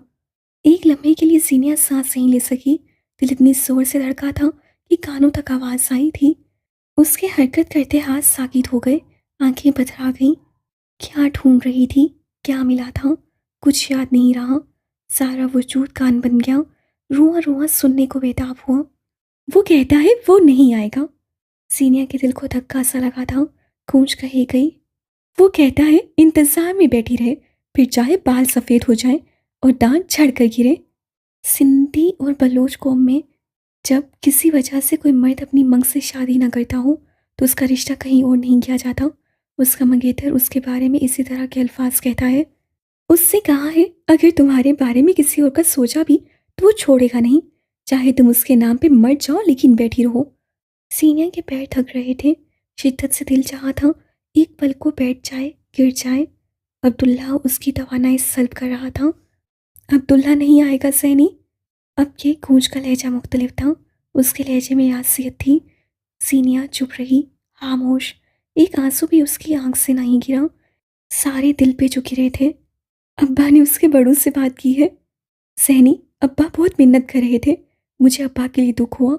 एक लम्हे के लिए सीनिया सांस नहीं ले सकी। दिल इतनी जोर से धड़का था कि कानों तक आवाज आई थी। उसके हरकत करते हाथ साकित हो गए, आंखें बथरा गईं। क्या ढूंढ रही थी, क्या मिला था, कुछ याद नहीं रहा। सारा वजूद कान बन गया, रुआ रुआ सुनने को बेताब हुआ। वो कहता है वो नहीं आएगा। सीनिया के दिल को धक्का सा लगा था। गूंज कही गई। वो कहता है इंतजार में बैठी रहे, फिर चाहे बाल सफ़ेद हो जाए और दांत झड़ कर गिरे। सिंधी और बलोच कौम में जब किसी वजह से कोई मर्द अपनी मंग से शादी ना करता हो तो उसका रिश्ता कहीं और नहीं किया जाता। उसका मंगेतर उसके बारे में इसी तरह के अल्फाज कहता है। उससे कहा है अगर तुम्हारे बारे में किसी और का सोचा भी तो वो छोड़ेगा नहीं, चाहे तुम उसके नाम पे मर जाओ लेकिन बैठी रहो। सीनिया के पैर थक रहे थे। शिद्दत से दिल चाहा था एक पल को बैठ जाए, गिर जाए। अब्दुल्ला उसकी तवानाई सल्ब कर रहा था। अब्दुल्ला नहीं आएगा सैनी। अब ये गूंज का लहजा मुख्तलिफ था। उसके लहजे में यासियत थी। सीनिया चुप रही, खामोश। एक आंसू भी उसकी आंख से नहीं गिरा। सारे दिल पे जो गिरे थे। अब्बा ने उसके बड़ों से बात की है। सैनी, अब्बा बहुत मिन्नत कर रहे थे, मुझे अब्बा के लिए दुख हुआ।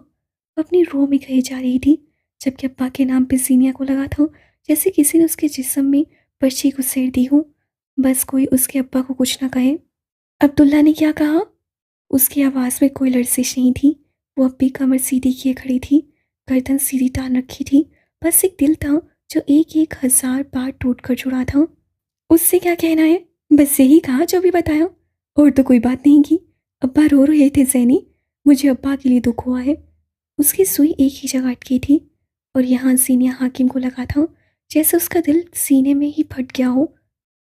अपनी रो में कही जा रही थी, जबकि अब्बा के नाम पे सीनिया को लगा था जैसे किसी ने उसके जिस्म में पर्ची को सेड़ दी हो। बस कोई उसके अब्बा को कुछ ना कहे। अब्दुल्ला ने क्या कहा? उसकी आवाज़ में कोई लर्जिश नहीं थी। वो अब भी कमर सीधी किए खड़ी थी, गर्दन सीधी तान रखी थी। बस एक दिल था जो एक एक हजार बार टूट कर जुड़ा था। उससे क्या कहना है? बस यही कहा जो भी बताया, और तो कोई बात नहीं की। अब्बा रो रहे थे सैनी, मुझे अब्बा के लिए दुख हुआ है। उसकी सुई एक ही जगह अटकी थी और यहाँ सीनिया हाकिम को लगा था जैसे उसका दिल सीने में ही फट गया हो।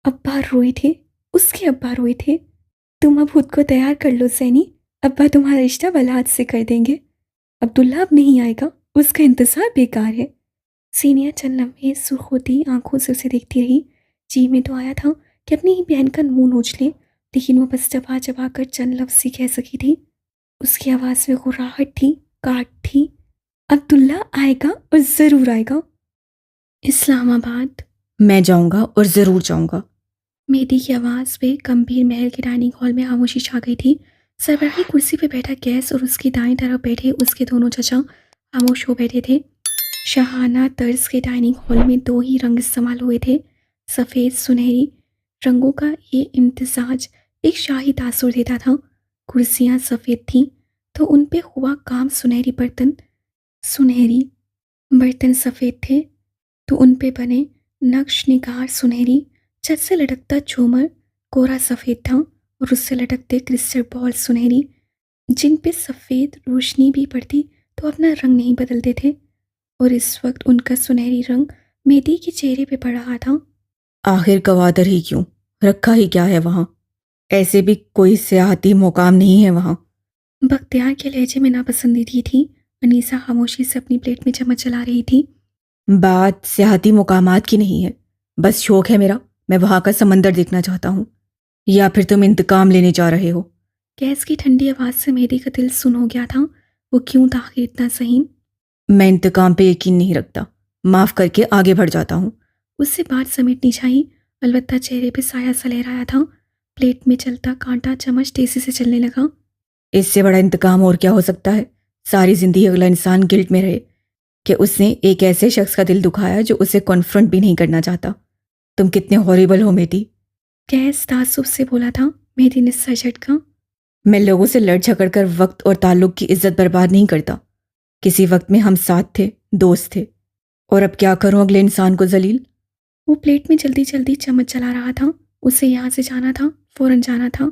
अब्बा रोए थे, उसके अब्बा रोए थे। तुम अब खुद को तैयार कर लो सैनी, अब्बा तुम्हारा रिश्ता वलाद से कर देंगे। अब्दुल्ला अब नहीं आएगा, उसका इंतजार बेकार है। सीनिया चंद लम्हे सुर्ख होती आंखों से उसे देखती रही। जी में तो आया था कि अपनी ही बहन का मुंह नोच ले, लेकिन वो बस चबा चबा कर चंद लफ्ज़ ही कह सकी थी। उसकी आवाज़ में गुर्राहट थी, काट थी। अब्दुल्ला आएगा और ज़रूर आएगा। इस्लामाबाद। मैं जाऊंगा और ज़रूर जाऊंगा। मेहदी की आवाज़ पे गंभीर महल के डाइनिंग हॉल में खामोशी छा गई थी। सरबराही कुर्सी पे बैठा गैस और उसकी दाईं तरफ बैठे उसके दोनों चचा खामोश हो बैठे थे। शाहाना तर्ज के डाइनिंग हॉल में दो ही रंग इस्तेमाल हुए थे, सफ़ेद सुनहरी। रंगों का ये इम्तिजाज एक शाही तासुर देता था। कुर्सियाँ सफ़ेद थीं तो उन पे हुआ काम सुनहरी बर्तन सफ़ेद थे तो उन पे बने नक्श निगार सुनहरी। छत से लटकता झूमर कोरा सफ़ेद था और उससे लटकते क्रिस्टल बॉल सुनहरी, जिन पे सफ़ेद रोशनी भी पड़ती तो अपना रंग नहीं बदलते थे। और इस वक्त उनका सुनहरी रंग मेहदी के चेहरे पे पड़ रहा था। आखिर गवादर ही क्यों, रखा ही क्या है वहाँ? ऐसे भी कोई सियाहती मुकाम नहीं है वहाँ। बख्तियार के लहजे में नापसंदीदगी थी। अनीसा खामोशी से अपनी प्लेट में चम्मच चला रही थी। बात सियाहती मुकामात की नहीं है, बस शौक है मेरा। मैं वहाँ का समंदर देखना चाहता हूँ। या फिर तुम इंतकाम लेने जा रहे हो? गैस की ठंडी आवाज़ से मेहदी का दिल सुन हो गया था। वो क्यों था आखिर इतना सहीन? मैं इंतकाम पे यकीन नहीं रखता। माफ़ करके आगे बढ़ जाता हूँ। उससे बात समेटनी चाहिए, अलबत्ता चेहरे पे साया सा लहराया था। प्लेट में चलता कांटा चम्मच तेजी से चलने लगा। इससे बड़ा इंतकाम और क्या हो सकता है? सारी जिंदगी अगला इंसान गिल्ट में रहे कि उसने एक ऐसे शख्स का दिल दुखाया जो उसे कॉन्फ्रंट भी नहीं करना चाहता। तुम कितने हॉरिबल हो मेहदी। गैस तासुब से बोला था। मेहदी ने सर झटका। मैं लोगों से लड़ झगड़ कर वक्त और ताल्लुक की इज्जत बर्बाद नहीं करता। किसी वक्त में हम साथ थे, दोस्त थे, और अब क्या करूं अगले इंसान को जलील। वो प्लेट में जल्दी जल्दी चम्मच चला रहा था। उसे यहाँ से जाना था, फौरन जाना था।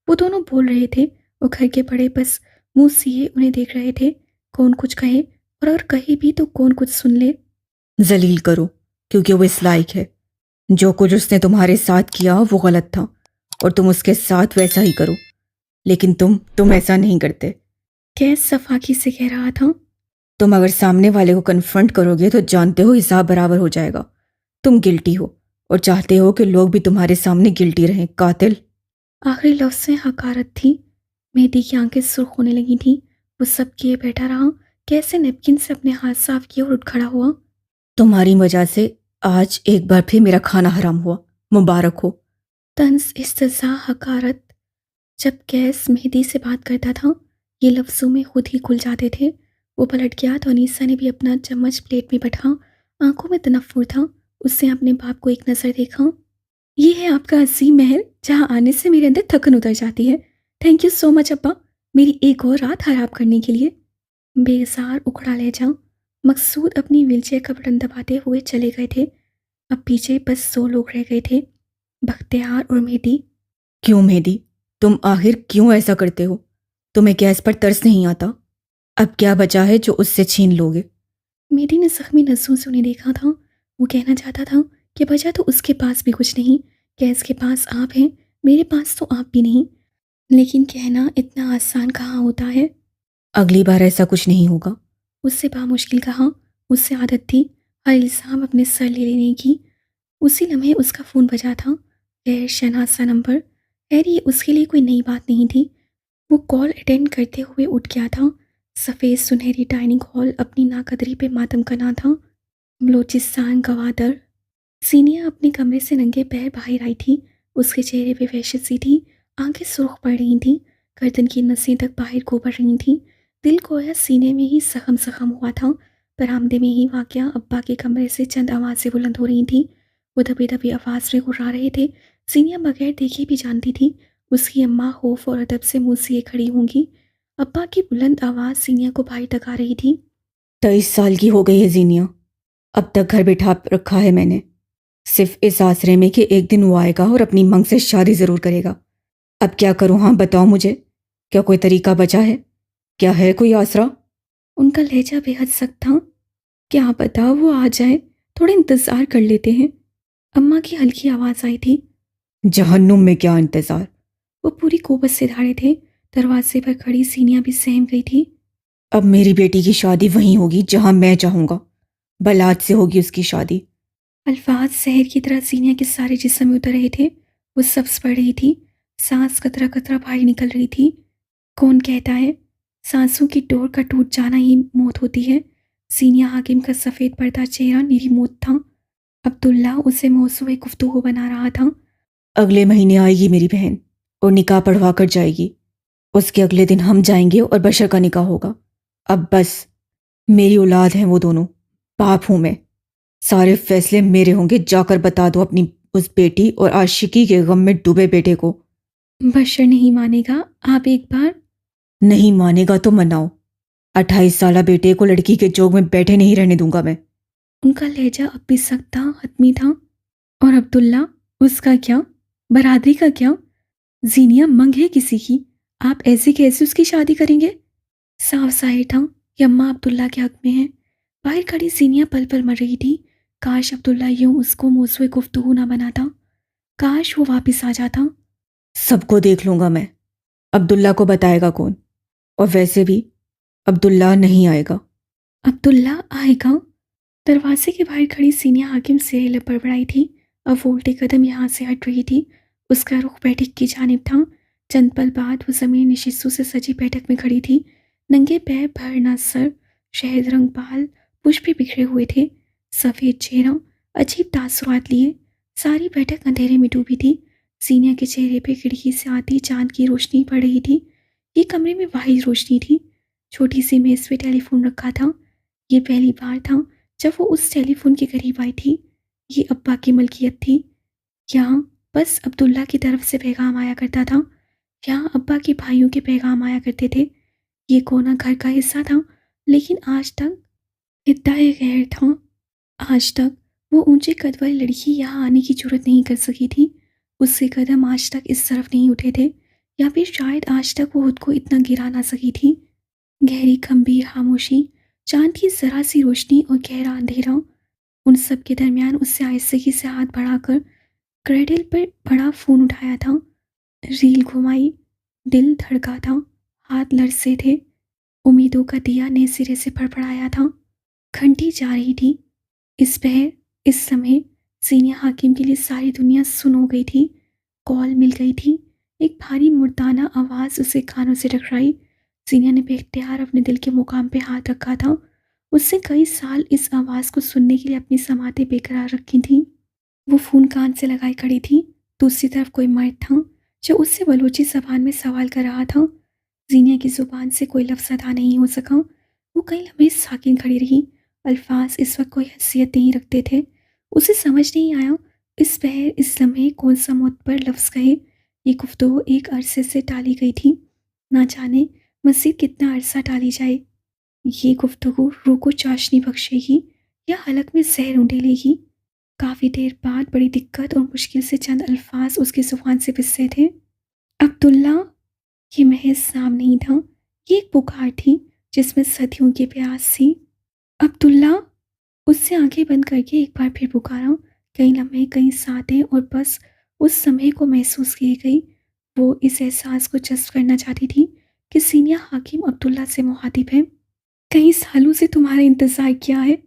वो दोनों बोल रहे थे। वो घर के बड़े बस मुंह सिए उन्हें देख रहे थे। कौन कुछ कहे, और अगर कहे भी तो कौन कुछ सुन ले। जलील करो, क्योंकि वो इस लायक है। जो कुछ उसने तुम्हारे साथ किया वो गलत था, और तुम उसके साथ वैसा ही करो। लेकिन तुम ऐसा नहीं करते। गैस सफाकी से कह रहा था। तुम अगर सामने वाले को कन्फ्रंट करोगे तो जानते हो हिसाब बराबर हो जाएगा। तुम गिल्टी हो और चाहते हो कि लोग भी तुम्हारे सामने गिल्टी रहें। कातिल। आखिरी लफ्ज से हकारत थी। मेहदी की आंखें सुर्ख होने लगी थी। वो सब किए बैठा रहा। कैसे नैपकिन से अपने हाथ साफ किए और उठ खड़ा हुआ। तुम्हारी वजह से आज एक बार फिर मेरा खाना हराम हुआ। मुबारक हो। तंज इस्तज़ा हकारत। जब गैस मेहदी से बात करता था, ये लफ्ज़ों में खुद ही खुल जाते थे। वो पलट गया तो अनीसा ने भी अपना चम्मच प्लेट में बैठा। आंखों में तनफ्फुर था। उसने अपने बाप को एक नज़र देखा। ये है आपका अजीम महल, जहाँ आने से मेरे अंदर थकन उतर जाती है। थैंक यू सो मच अब्बा, मेरी एक और रात हराम करने के लिए। बेजार उखड़ा ले जा। मकसूद अपनी व्हीलचेयर का बटन दबाते हुए चले गए थे। अब पीछे बस 100 लोग रह गए थे, बख्तियार और मेहदी। क्यों मेहदी, तुम आखिर क्यों ऐसा करते हो? तुम्हें क्या इस पर तरस नहीं आता? अब क्या बचा है जो उससे छीन लोगे? मेहदी ने जख्मी नसों से उन्हें देखा था। वो कहना चाहता था कि बचा तो उसके पास भी कुछ नहीं। गैस के पास आप हैं, मेरे पास तो आप भी नहीं। लेकिन कहना इतना आसान कहाँ होता है। अगली बार ऐसा कुछ नहीं होगा। उससे बामुश्किल कहा। उससे आदत थी हर इल्ज़ाम अपने सर ले लेने की। उसी लम्हे उसका फ़ोन बजा था। गैर शनासा नंबर। खैर ये उसके लिए कोई नई बात नहीं थी। वो कॉल अटेंड करते हुए उठ गया था। सफ़ेद सुनहरी डाइनिंग हॉल अपनी नाकदरी पे मातम कना था। बलोचिस्तान गवादर। सीनिया अपने कमरे से नंगे पैर बाहर आई थी। उसके चेहरे पे वहशत सी थी। आंखें सुर्ख पड़ रही थीं। गर्दन की नसें तक बाहर गोबर रही थीं। दिल गोया सीने में ही सखम सखम हुआ था। बरामदे में ही वाकया अब्बा के कमरे से चंद आवाज़ें बुलंद हो रही थीं। वो दबी दबी आवाज़ में गुर्रा रहे थे। सीनिया बगैर देखे भी जानती थी उसकी अम्मा खौफ और अदब से मुँह सिए खड़ी होंगी। अब्बा की बुलंद आवाज़ सीनिया को बाहर तक आ रही थी। 23 साल की हो गई है जीनिया। अब तक घर बिठा रखा है मैंने, सिर्फ इस आसरे में कि एक दिन वो आएगा और अपनी मंग से शादी जरूर करेगा। अब क्या करूं? हाँ बताओ मुझे, क्या कोई तरीका बचा है? क्या है कोई आसरा? उनका लहजा बेहद सख्त था। क्या पता वो आ जाए, थोड़ा इंतज़ार कर लेते हैं। अम्मा की हल्की आवाज़ आई थी। जहन्नुम में क्या इंतजार। वो पूरी कुव्वत से धाड़े थे। दरवाजे पर खड़ी सीनिया भी सहम गई थी। अब मेरी बेटी की शादी वहीं होगी जहां मैं चाहूंगा। बलात से होगी उसकी शादी। अल्फाज शहर की तरह सीनिया के सारे जिस्म में उतर रहे थे। वो सब्ज पड़ रही थी। सांस कतरा कतरा बाहर निकल रही थी। कौन कहता है सांसों की डोर का टूट जाना ही मौत होती है। सीनिया हाकिम का सफ़ेद पर्दा चेहरा निरी मौत था। अब्दुल्ला उसे मौसूए गुफ्तगू बना रहा था। अगले महीने आएगी मेरी बहन और निकाह पढ़वा कर जाएगी। उसके अगले दिन हम जाएंगे और बशर का निकाह होगा। अब बस, मेरी औलाद हैं वो दोनों, बाप हूं मैं। सारे फैसले मेरे होंगे। जाकर बता दो अपनी उस बेटी और आशिकी के गम में डूबे बेटे को। बशर नहीं मानेगा। आप एक बार। नहीं मानेगा तो मनाओ। 28 साला बेटे को लड़की के जोग में बैठे नहीं रहने दूंगा मैं। उनका लहजा अब भी सख्त था, हतमी था। और अब्दुल्ला, उसका क्या? बरादरी का क्या? जीनिया मंग है किसी की, आप ऐसे कैसे उसकी शादी करेंगे? साफ जाहिर था कि अम्मा अब्दुल्ला के हक में है। बाहर खड़ी जीनिया पल पल मर रही थी। काश अब्दुल्ला यूं उसको मौसूए गुफ्तगू ना बनाता। काश वो वापस आ जाता। सबको देख लूंगा मैं। अब्दुल्ला को बताएगा कौन? और वैसे भी अब्दुल्ला नहीं आएगा। अब्दुल्ला आएगा? दरवाजे के बाहर खड़ी सीनिया हाकिम सिर लपड़बड़ाई थी। अब वो उल्टे कदम यहाँ से हट रही थी। उसका रुख बैठक की जानिब था। चंद पल बाद वो जमीन निशिस्तों से सजी बैठक में खड़ी थी। नंगे पैर, भरना सर, शहद रंग बाल, पुष्प भी बिखरे हुए थे। सफ़ेद चेहरा अजीब तासुरात लिए। सारी बैठक अंधेरे में डूबी थी। सीनिया के चेहरे पे खिड़की से आती चांद की रोशनी पड़ रही थी। ये कमरे में वाहिद रोशनी थी। छोटी सी मेज़ पे टेलीफोन रखा था। ये पहली बार था जब वो उस टेलीफोन के करीब आई थी। ये अब्बा की मलकियत थी। यहाँ बस अब्दुल्ला की तरफ से पैगाम आया करता था। यहाँ अब्बा के भाइयों के पैगाम आया करते थे। ये कोना घर का हिस्सा था, लेकिन आज तक हिद्दाए गैर था। आज तक वो ऊंचे कद वाली लड़की यहाँ आने की जरूरत नहीं कर सकी थी। उसके कदम आज तक इस तरफ नहीं उठे थे, या फिर शायद आज तक वो खुद को इतना गिरा ना सकी थी। गहरी गंभीर खामोशी, चांद की जरा सी रोशनी और गहरा अंधेरा, उन सब के दरमियान उससे आहिस्तगी से हाथ बढ़ाकर क्रेडल पर बड़ा फ़ोन उठाया था। रील घुमाई, दिल धड़का था, हाथ लरसे थे। उम्मीदों का दिया नए सिरे से फड़फड़ाया था। घंटी जा रही थी। इस पहर, इस समय सीनिया हाकिम के लिए सारी दुनिया सुन हो गई थी। कॉल मिल गई थी। एक भारी मुर्दाना आवाज़ उसके कानों से टकराई। सीनिया ने बेख्तियार अपने दिल के मुकाम पे हाथ रखा था। उससे कई साल इस आवाज़ को सुनने के लिए अपनी समातें बेकरार रखी थीं। वो फ़ोन कान से लगाए खड़ी थी। दूसरी तरफ कोई मर्द था जो उससे बलूची ज़बान में सवाल कर रहा था। जीनिया की ज़ुबान से कोई लफ्ज़ अदा नहीं हो सका। वो कई लम्हे साकिन खड़ी रही। अल्फाज इस वक्त कोई हैसियत नहीं रखते थे। उसे समझ नहीं आया इस पहर, इस लम्हे कौन सा मुतबर लफ्ज़ कहे। ये गुफ्तगू एक अरसे से टाली गई थी। ना जाने मज़ीद कितना अरसा टाली जाए। ये गुफ्तगू रूह को चाशनी बख्शेगी या हलक में जहर उंडेलेगी। काफ़ी देर बाद बड़ी दिक्कत और मुश्किल से चंद अल्फाज उसकी ज़ुबान से पिसते थे। अब्दुल्ला। ये महज नाम नहीं था, ये एक पुकार थी जिसमें सदियों की प्यास थी। अब्दुल्ला। उससे आंखें बंद करके एक बार फिर पुकारा। कई लम्हे, कई सातें, और बस उस समय को महसूस की गई। वो इस एहसास को जज्ब करना चाहती थी कि सीनिया हाकिम अब्दुल्ला से मुखातिब है। कई सालों से तुम्हारा इंतज़ार किया है।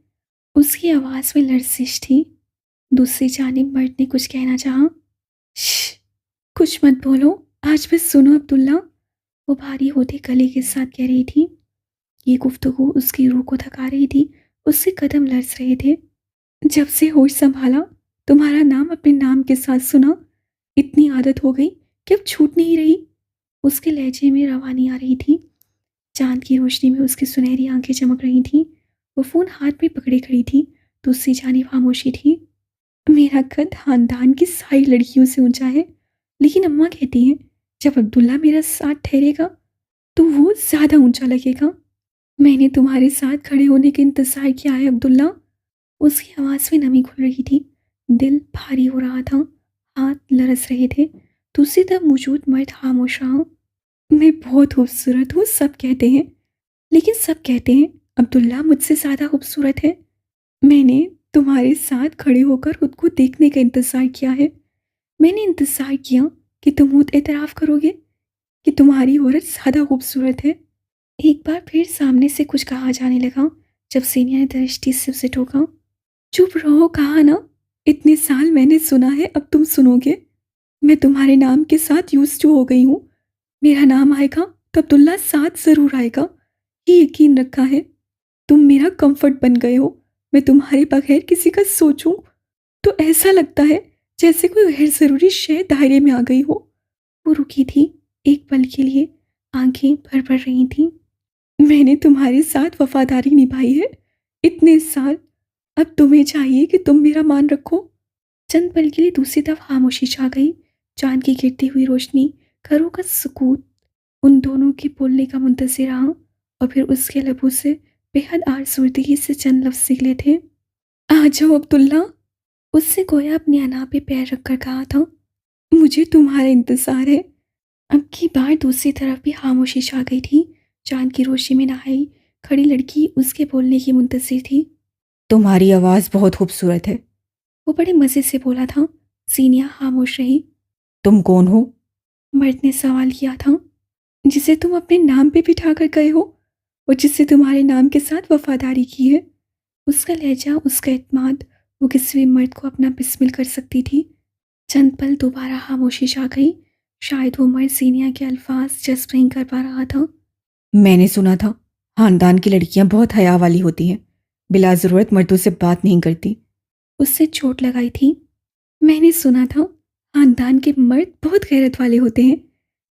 उसकी आवाज़ में लर्जिश थी। दूसरी जानिब मर्द ने कुछ कहना चाहा। श्श, कुछ मत बोलो, आज बस सुनो अब्दुल्ला, वो भारी होते गले के साथ कह रही थी। ये गुफ्तगू उसकी रूह को थका रही थी। उसके कदम लरस रहे थे। जब से होश संभाला, तुम्हारा नाम अपने नाम के साथ सुना। इतनी आदत हो गई कि अब छूट नहीं रही। उसके लहजे में रवानी आ रही थी। चांद की रोशनी में उसकी सुनहरी आंखें चमक रही थीं। वो फ़ोन हाथ में पकड़े खड़ी थी। दूसरी जानिब खामोशी थी। मेरा कद खानदान की सारी लड़कियों से ऊंचा है, लेकिन अम्मा कहती हैं जब अब्दुल्ला मेरा साथ ठहरेगा तो वो ज़्यादा ऊंचा लगेगा। मैंने तुम्हारे साथ खड़े होने का इंतज़ार किया है अब्दुल्ला। उसकी आवाज़ में नमी घुल रही थी। दिल भारी हो रहा था। हाथ लरस रहे थे। दूसरी तरफ मौजूद मर्द खामोश रहा। मैं बहुत खूबसूरत हूँ, सब कहते हैं, लेकिन सब कहते हैं अब्दुल्ला मुझसे ज़्यादा खूबसूरत है। मैंने तुम्हारे साथ खड़े होकर खुद को देखने का इंतज़ार किया है। मैंने इंतज़ार किया कि तुम खुद एतराफ़ करोगे कि तुम्हारी औरत ज़्यादा खूबसूरत है। एक बार फिर सामने से कुछ कहा जाने लगा। जब सीनिया ने दृष्टि से उसे टोका। चुप रहो, कहा ना, इतने साल मैंने सुना है, अब तुम सुनोगे। मैं तुम्हारे नाम के साथ यूज़ टू हो गई हूँ। मेरा नाम आएगा तो अब्दुल्ला साथ ज़रूर आएगा, ये यकीन रखा है। तुम मेरा कंफर्ट बन गए हो। मैं तुम्हारे बगैर किसी का सोचूं तो ऐसा लगता है जैसे कोई गैर ज़रूरी शय दायरे में आ गई हो। वो रुकी थी। एक पल के लिए आंखें भर भर रही थीं। मैंने तुम्हारे साथ वफादारी निभाई है इतने साल। अब तुम्हें चाहिए कि तुम मेरा मान रखो। चंद पल के लिए दूसरी तरफ खामोशी छा गई। चांद की गिरती हुई रोशनी, घरों का सुकूत, उन दोनों के बोलने का मुंतज़िर रहा। और फिर उसके लबों से बेहद आज़ुर्दगी से चंद लफ्ज़ निकले थे। आ जाओ अब्दुल्ला। उससे गोया अपनी अना पे पैर रखकर कहा था। मुझे तुम्हारा इंतज़ार है। अब की बार दूसरी तरफ भी खामोशी छा गई थी। चांद की रोशनी में नहाई खड़ी लड़की उसके बोलने की मुंतज़िर थी। तुम्हारी आवाज़ बहुत खूबसूरत है। वो बड़े मज़े से बोला था। सीनिया खामोश रही। तुम कौन हो? मर्द ने सवाल किया था। जिसे तुम अपने नाम पे बिठा कर गए हो और जिससे तुम्हारे नाम के साथ वफादारी की है। उसका लहजा, उसका एतमाद, वो किसी भी मर्द को अपना बिस्मिल कर सकती थी। चंद पल दोबारा खामोशी छा गई। शायद वो मर्द सीनिया के अल्फाज जज्ब नहीं कर पा रहा था। मैंने सुना था खानदान की लड़कियां बहुत हया वाली होती हैं, बिला ज़रूरत मर्दों से बात नहीं करती। उससे चोट लगाई थी। मैंने सुना था खानदान के मर्द बहुत गैरत वाले होते हैं।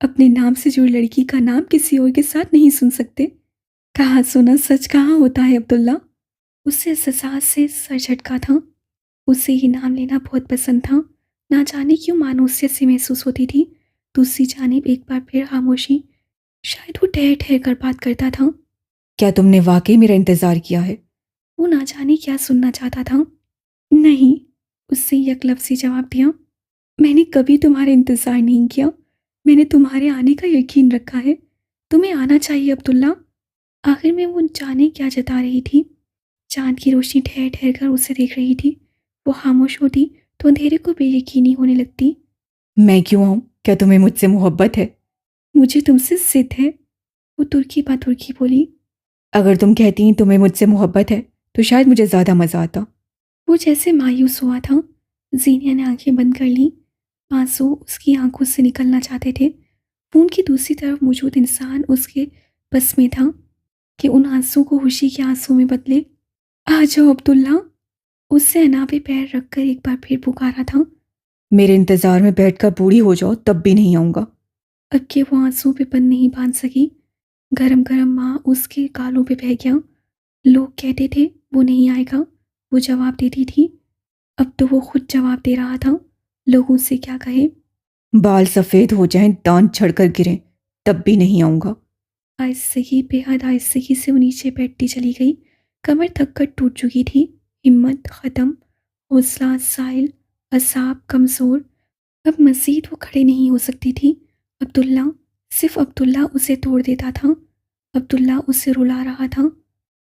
अपने नाम से जुड़ी लड़की का नाम किसी और के साथ नहीं सुन सकते। कहाँ सुना सच कहाँ होता है अब्दुल्ला। उससे एहसास से सर झटका था। उसे ये नाम लेना बहुत पसंद था। ना जाने क्यों मानूसियत सी महसूस होती थी। दूसरी जानिब एक बार फिर खामोशी। शायद वो ठहर ठहर कर बात करता था। क्या तुमने वाकई मेरा इंतज़ार किया है? वो ना जाने क्या सुनना चाहता था। नहीं, उससे यकलफ्ज़ी जवाब दिया। मैंने कभी तुम्हारा इंतज़ार नहीं किया। मैंने तुम्हारे आने का यकीन रखा है। तुम्हें आना चाहिए अब्दुल्ला। आखिर में वो जाने क्या जता रही थी। चाँद की रोशनी ठहर ठहर कर उसे देख रही थी। वो खामोश होती तो अंधेरे को बेयकीनी होने लगती। मैं क्यों आऊँ? क्या तुम्हें मुझसे मोहब्बत है? मुझे तुमसे ज़िद है, वो तुर्की बा तुर्की बोली। अगर तुम कहती तुम्हें मुझसे मोहब्बत है तो शायद मुझे ज़्यादा मज़ा आता। वो जैसे मायूस हुआ था। जीनिया ने आंखें बंद कर लीं। आंसू उसकी आंखों से निकलना चाहते थे। फ़ोन की दूसरी तरफ मौजूद इंसान उसके बस में था कि उन आंसू को खुशी के आंसू में बदले। आ जाओ अब्दुल्ला। उससे अना पे पैर रखकर एक बार फिर पुकारा था। मेरे इंतज़ार में बैठकर बूढ़ी हो जाओ तब भी नहीं आऊँगा। अब के वो आंसू पे बंद नहीं बांध सकी। गरम गरम माँ उसके गालों पे बह गया। लोग कहते थे वो नहीं आएगा। वो जवाब देती थी। अब तो वो खुद जवाब दे रहा था। लोगों से क्या कहे। बाल सफ़ेद हो जाएं, दांत झड़कर गिरें, तब भी नहीं आऊँगा। आहिस्तगी, बेहद आहिस्तगी से वो नीचे बैठती चली गई। कमर थक कर टूट चुकी थी। हिम्मत ख़त्म। हौसला साइल। असाब कमज़ोर। अब मज़ीद वो खड़े नहीं हो सकती थी। अब्दुल्ला, सिर्फ अब्दुल्ला उसे तोड़ देता था। अब्दुल्ला उसे रुला रहा था।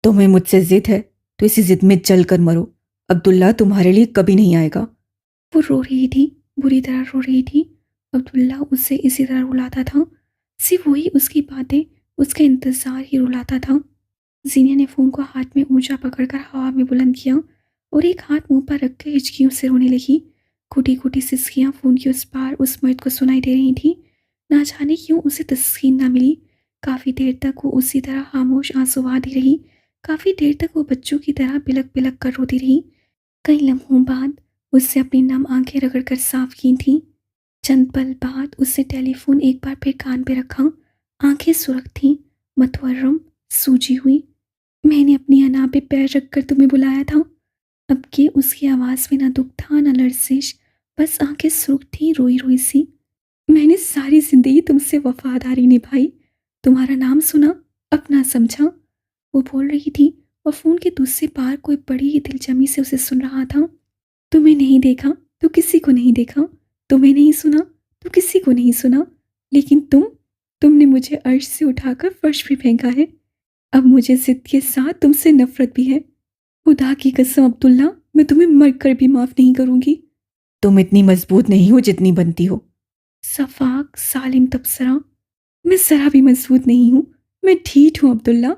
तुम्हें मुझसे ज़िद है तो इसी ज़िद में जल कर मरो। अब्दुल्ला तुम्हारे लिए कभी नहीं आएगा। वो रो रही थी, बुरी तरह रो रही थी। अब्दुल्ला उसे इसी तरह रुलाता था। सिर्फ वही उसकी बातें, उसका इंतज़ार ही रुलाता था। जीनिया ने फ़ोन को हाथ में ऊंचा पकड़कर हवा में बुलंद किया और एक हाथ मुंह पर रखकर हिचकियों से रोने लगी। कुटी कुटी सिसकियाँ फ़ोन के उस पार उस मर्द को सुनाई दे रही थी। ना जाने क्यों उसे तस्कीन ना मिली। काफ़ी देर तक वो उसी तरह खामोश आंसू बहाती रही। काफ़ी देर तक वो बच्चों की तरह बिलक बिलक कर रोती रही। कई लम्हों बाद उससे अपनी नम आंखें रगड़कर साफ की थीं। चंद पल बाद उससे टेलीफोन एक बार फिर कान पे रखा। आंखें सुरख थीं, मतवर्रम, सूजी हुई। मैंने अपनी अना पे पैर रखकर तुम्हें बुलाया था। अब कि उसकी आवाज़ में ना दुख था ना लर्जिश, बस आंखें सुर्ख थी, रोई रोई सी। मैंने सारी जिंदगी तुमसे वफादारी निभाई। तुम्हारा नाम सुना, अपना समझा। वो बोल रही थी और फ़ोन के दूसरे पार कोई बड़ी ही दिलजमी से उसे सुन रहा था। तुम्हें नहीं देखा तो किसी को नहीं देखा। तुम्हें नहीं सुना तो किसी को नहीं सुना। लेकिन तुमने मुझे अर्श से उठाकर फर्श पे फेंका है। अब मुझे जिद के साथ तुमसे नफरत भी है। खुदा की कसम अब्दुल्ला, मैं तुम्हें मर कर भी माफ़ नहीं करूंगी। तुम इतनी मजबूत नहीं हो जितनी बनती हो। सफाक सालिम तबसरा। मैं ज़रा भी मजबूत नहीं हूँ। मैं ढीठ हूँ अब्दुल्ला।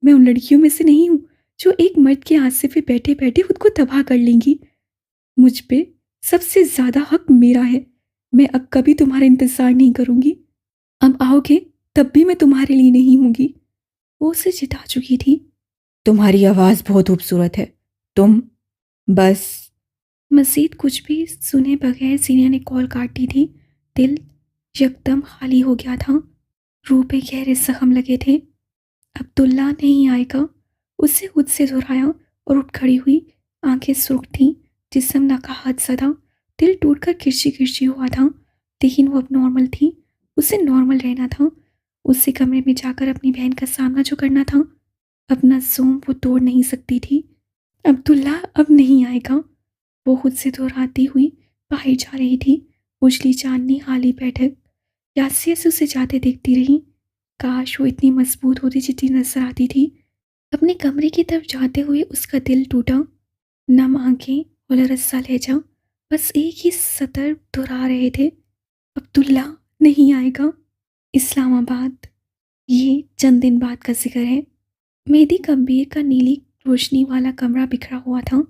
मैं उन लड़कियों में से नहीं हूँ जो एक मर्द के आसे पे बैठे बैठे खुद को तबाह कर लेंगी। मुझ पे सबसे ज़्यादा हक मेरा है। मैं अब कभी तुम्हारा इंतज़ार नहीं करूँगी। अब आओगे तब भी मैं तुम्हारे लिए नहीं होंगी। वो उसे चिढ़ा चुकी थी। तुम्हारी आवाज़ बहुत खूबसूरत है। तुम बस। मज़ीद कुछ भी सुने बगैर सीनिया ने कॉल काट दी थी। दिल यकदम खाली हो गया था। रूह पे गहरे जख्म लगे थे। अब्दुल्ला नहीं आएगा। उससे खुद से दोहराया और उठ खड़ी हुई। आंखें सुर्ख थीं, जिस्म नकाहत सदा। दिल टूटकर किरची किरची हुआ था। लेकिन वो अब नॉर्मल थी। उसे नॉर्मल रहना था। उसे कमरे में जाकर अपनी बहन का सामना जो करना था, अपना ज़ोम वो तोड़ नहीं सकती थी। अब्दुल्ला अब नहीं आएगा। वो खुद से दोहराती हुई बाहर जा रही थी। उजली चांदनी खाली बैठक यासिया से उसे जाते देखती रही। काश वो इतनी मजबूत होती जितनी नजर आती थी। अपने कमरे की तरफ जाते हुए उसका दिल टूटा। नम आंखें और रस्सा लहजा बस एक ही सतर दोहरा रहे थे। अब्दुल्ला नहीं आएगा। इस्लामाबाद। ये चंद दिन बाद का जिक्र है। मेहदी कबीर का नीली रोशनी वाला कमरा बिखरा हुआ था।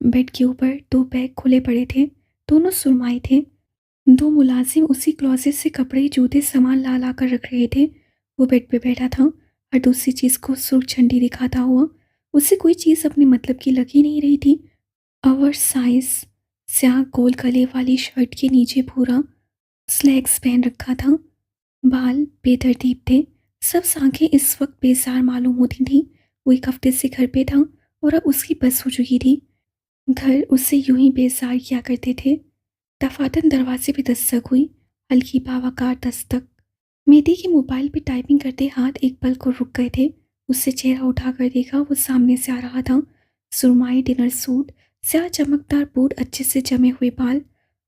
बेड के ऊपर दो बैग खुले पड़े थे, दोनों सुरमाई थे। दो मुलाजिम उसी क्लॉजेट से कपड़े जूते सामान ला ला कर रख रहे थे। वो बेड पे बैठा था और दूसरी चीज़ को सुर्ख झंडी दिखाता हुआ। उसे कोई चीज़ अपने मतलब की लग ही नहीं रही थी। ओवर साइज स्याह गोल गले वाली शर्ट के नीचे पूरा स्लैक्स पहन रखा था। बाल बेतरतीब थे। सब आंखें इस वक्त बेजार मालूम होती थीं। वो एक हफ्ते से घर पे था और अब उसकी बस हो चुकी थी। घर उससे यूं ही बेजार किया करते थे। दफातन दरवाजे पे दस्तक हुई, हल्की बावाकार दस्तक। मेहदी के मोबाइल पे टाइपिंग करते हाथ एक पल को रुक गए थे। उससे चेहरा उठाकर देखा, वो सामने से आ रहा था। सुरमाई डिनर सूट, स्याह चमकदार बूट, अच्छे से जमे हुए बाल।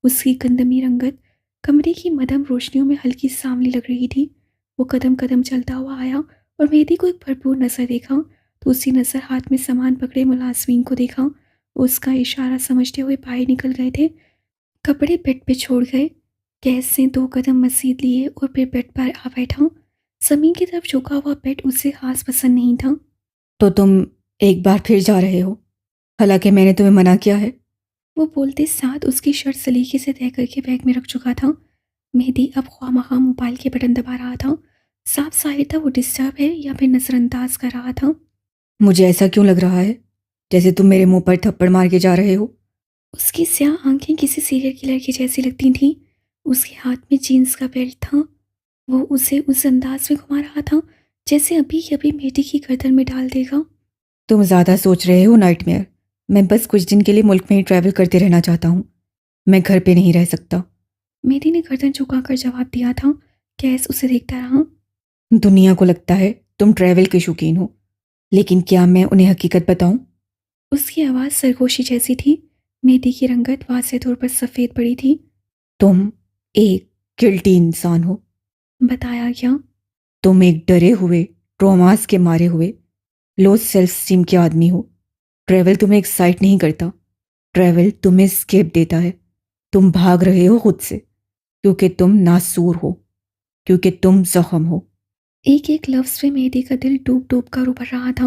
उसकी गंदमी रंगत कमरे की मदम रोशनियों में हल्की सांवली लग रही थी। वो कदम कदम चलता हुआ आया और मेहदी को एक भरपूर नज़र देखा तो उसी नज़र हाथ में सामान पकड़े मुलाजमीन को देखा। वो उसका इशारा समझते हुए बाहर निकल गए थे। कपड़े बेड पे छोड़ गए, गैस से दो कदम मजीद लिए और फिर बेड पर आ बैठा। ज़मीन की तरफ झुका हुआ बेड उसे खास पसंद नहीं था। तो तुम एक बार फिर जा रहे हो, हालांकि मैंने तुम्हें मना किया है। वो बोलते साथ उसकी शर्ट सलीके से तय करके बैग में रख चुका था। मेहदी अब ख्वामखा मोबाइल के बटन दबा रहा था। साफ जाहिर था वो डिस्टर्ब है या फिर नज़रअंदाज कर रहा था। मुझे ऐसा क्यों लग रहा है जैसे तुम मेरे मुंह पर थप्पड़ मार के जा रहे हो? उसकी स्याह आंखें किसी सीरियल किलर की जैसी लगती थीं। उसके हाथ में जीन्स का बेल्ट था। वो उसे उस अंदाज में घुमा रहा था जैसे अभी अभी मेहदी की गर्दन में डाल देगा। तुम ज़्यादा सोच रहे हो नाइटमेयर। मैं बस कुछ दिन के लिए मुल्क में ही ट्रैवल करते रहना चाहता हूँ। मैं घर पे नहीं रह सकता। मेहदी ने गर्दन झुकाकर जवाब दिया था। कैस उसे देखता रहा। दुनिया को लगता है तुम ट्रैवल के शौकीन हो, लेकिन क्या मैं उन्हें हकीकत बताऊं? उसकी आवाज़ सरगोशी जैसी थी। मेहदी की रंगत वाज़ेह तौर पर सफ़ेद पड़ी थी। तुम एक गिल्टी इंसान हो। बताया क्या? तुम एक डरे हुए, ट्रॉमास के मारे हुए, लो सेल्फ स्टीम के आदमी हो। ट्रैवल तुम्हें एक्साइट नहीं करता। ट्रैवल तुम्हें स्केप देता है। तुम भाग रहे हो खुद से, क्योंकि तुम नासूर हो, क्योंकि तुम जख्म हो। एक एक लफ्ज़ में मेहदी का दिल डूब डूब कर उभर रहा था।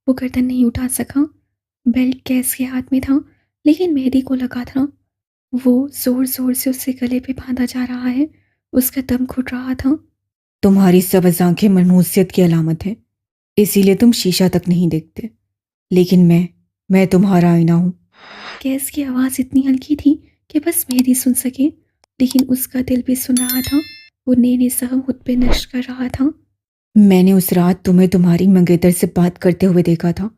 वो गर्दन नहीं उठा सका। बेल्ट कैस के हाथ में था, लेकिन मेहदी को लगा था वो जोर जोर से उससे गले पे बांधा जा रहा है। उसका दम घुट रहा था। तुम्हारी सबज आंखें मनहूसियत की अलामत है, इसीलिए तुम शीशा तक नहीं देखते। लेकिन मैं तुम्हारा आईना हूं। कैस की आवाज़ इतनी हल्की थी कि बस मेहदी सुन सके, लेकिन उसका दिल भी सुन रहा था। वो नेने सहम खुद पे नश्क कर रहा था। मैंने उस रात तुम्हें तुम्हारी मंगेतर से बात करते हुए देखा था।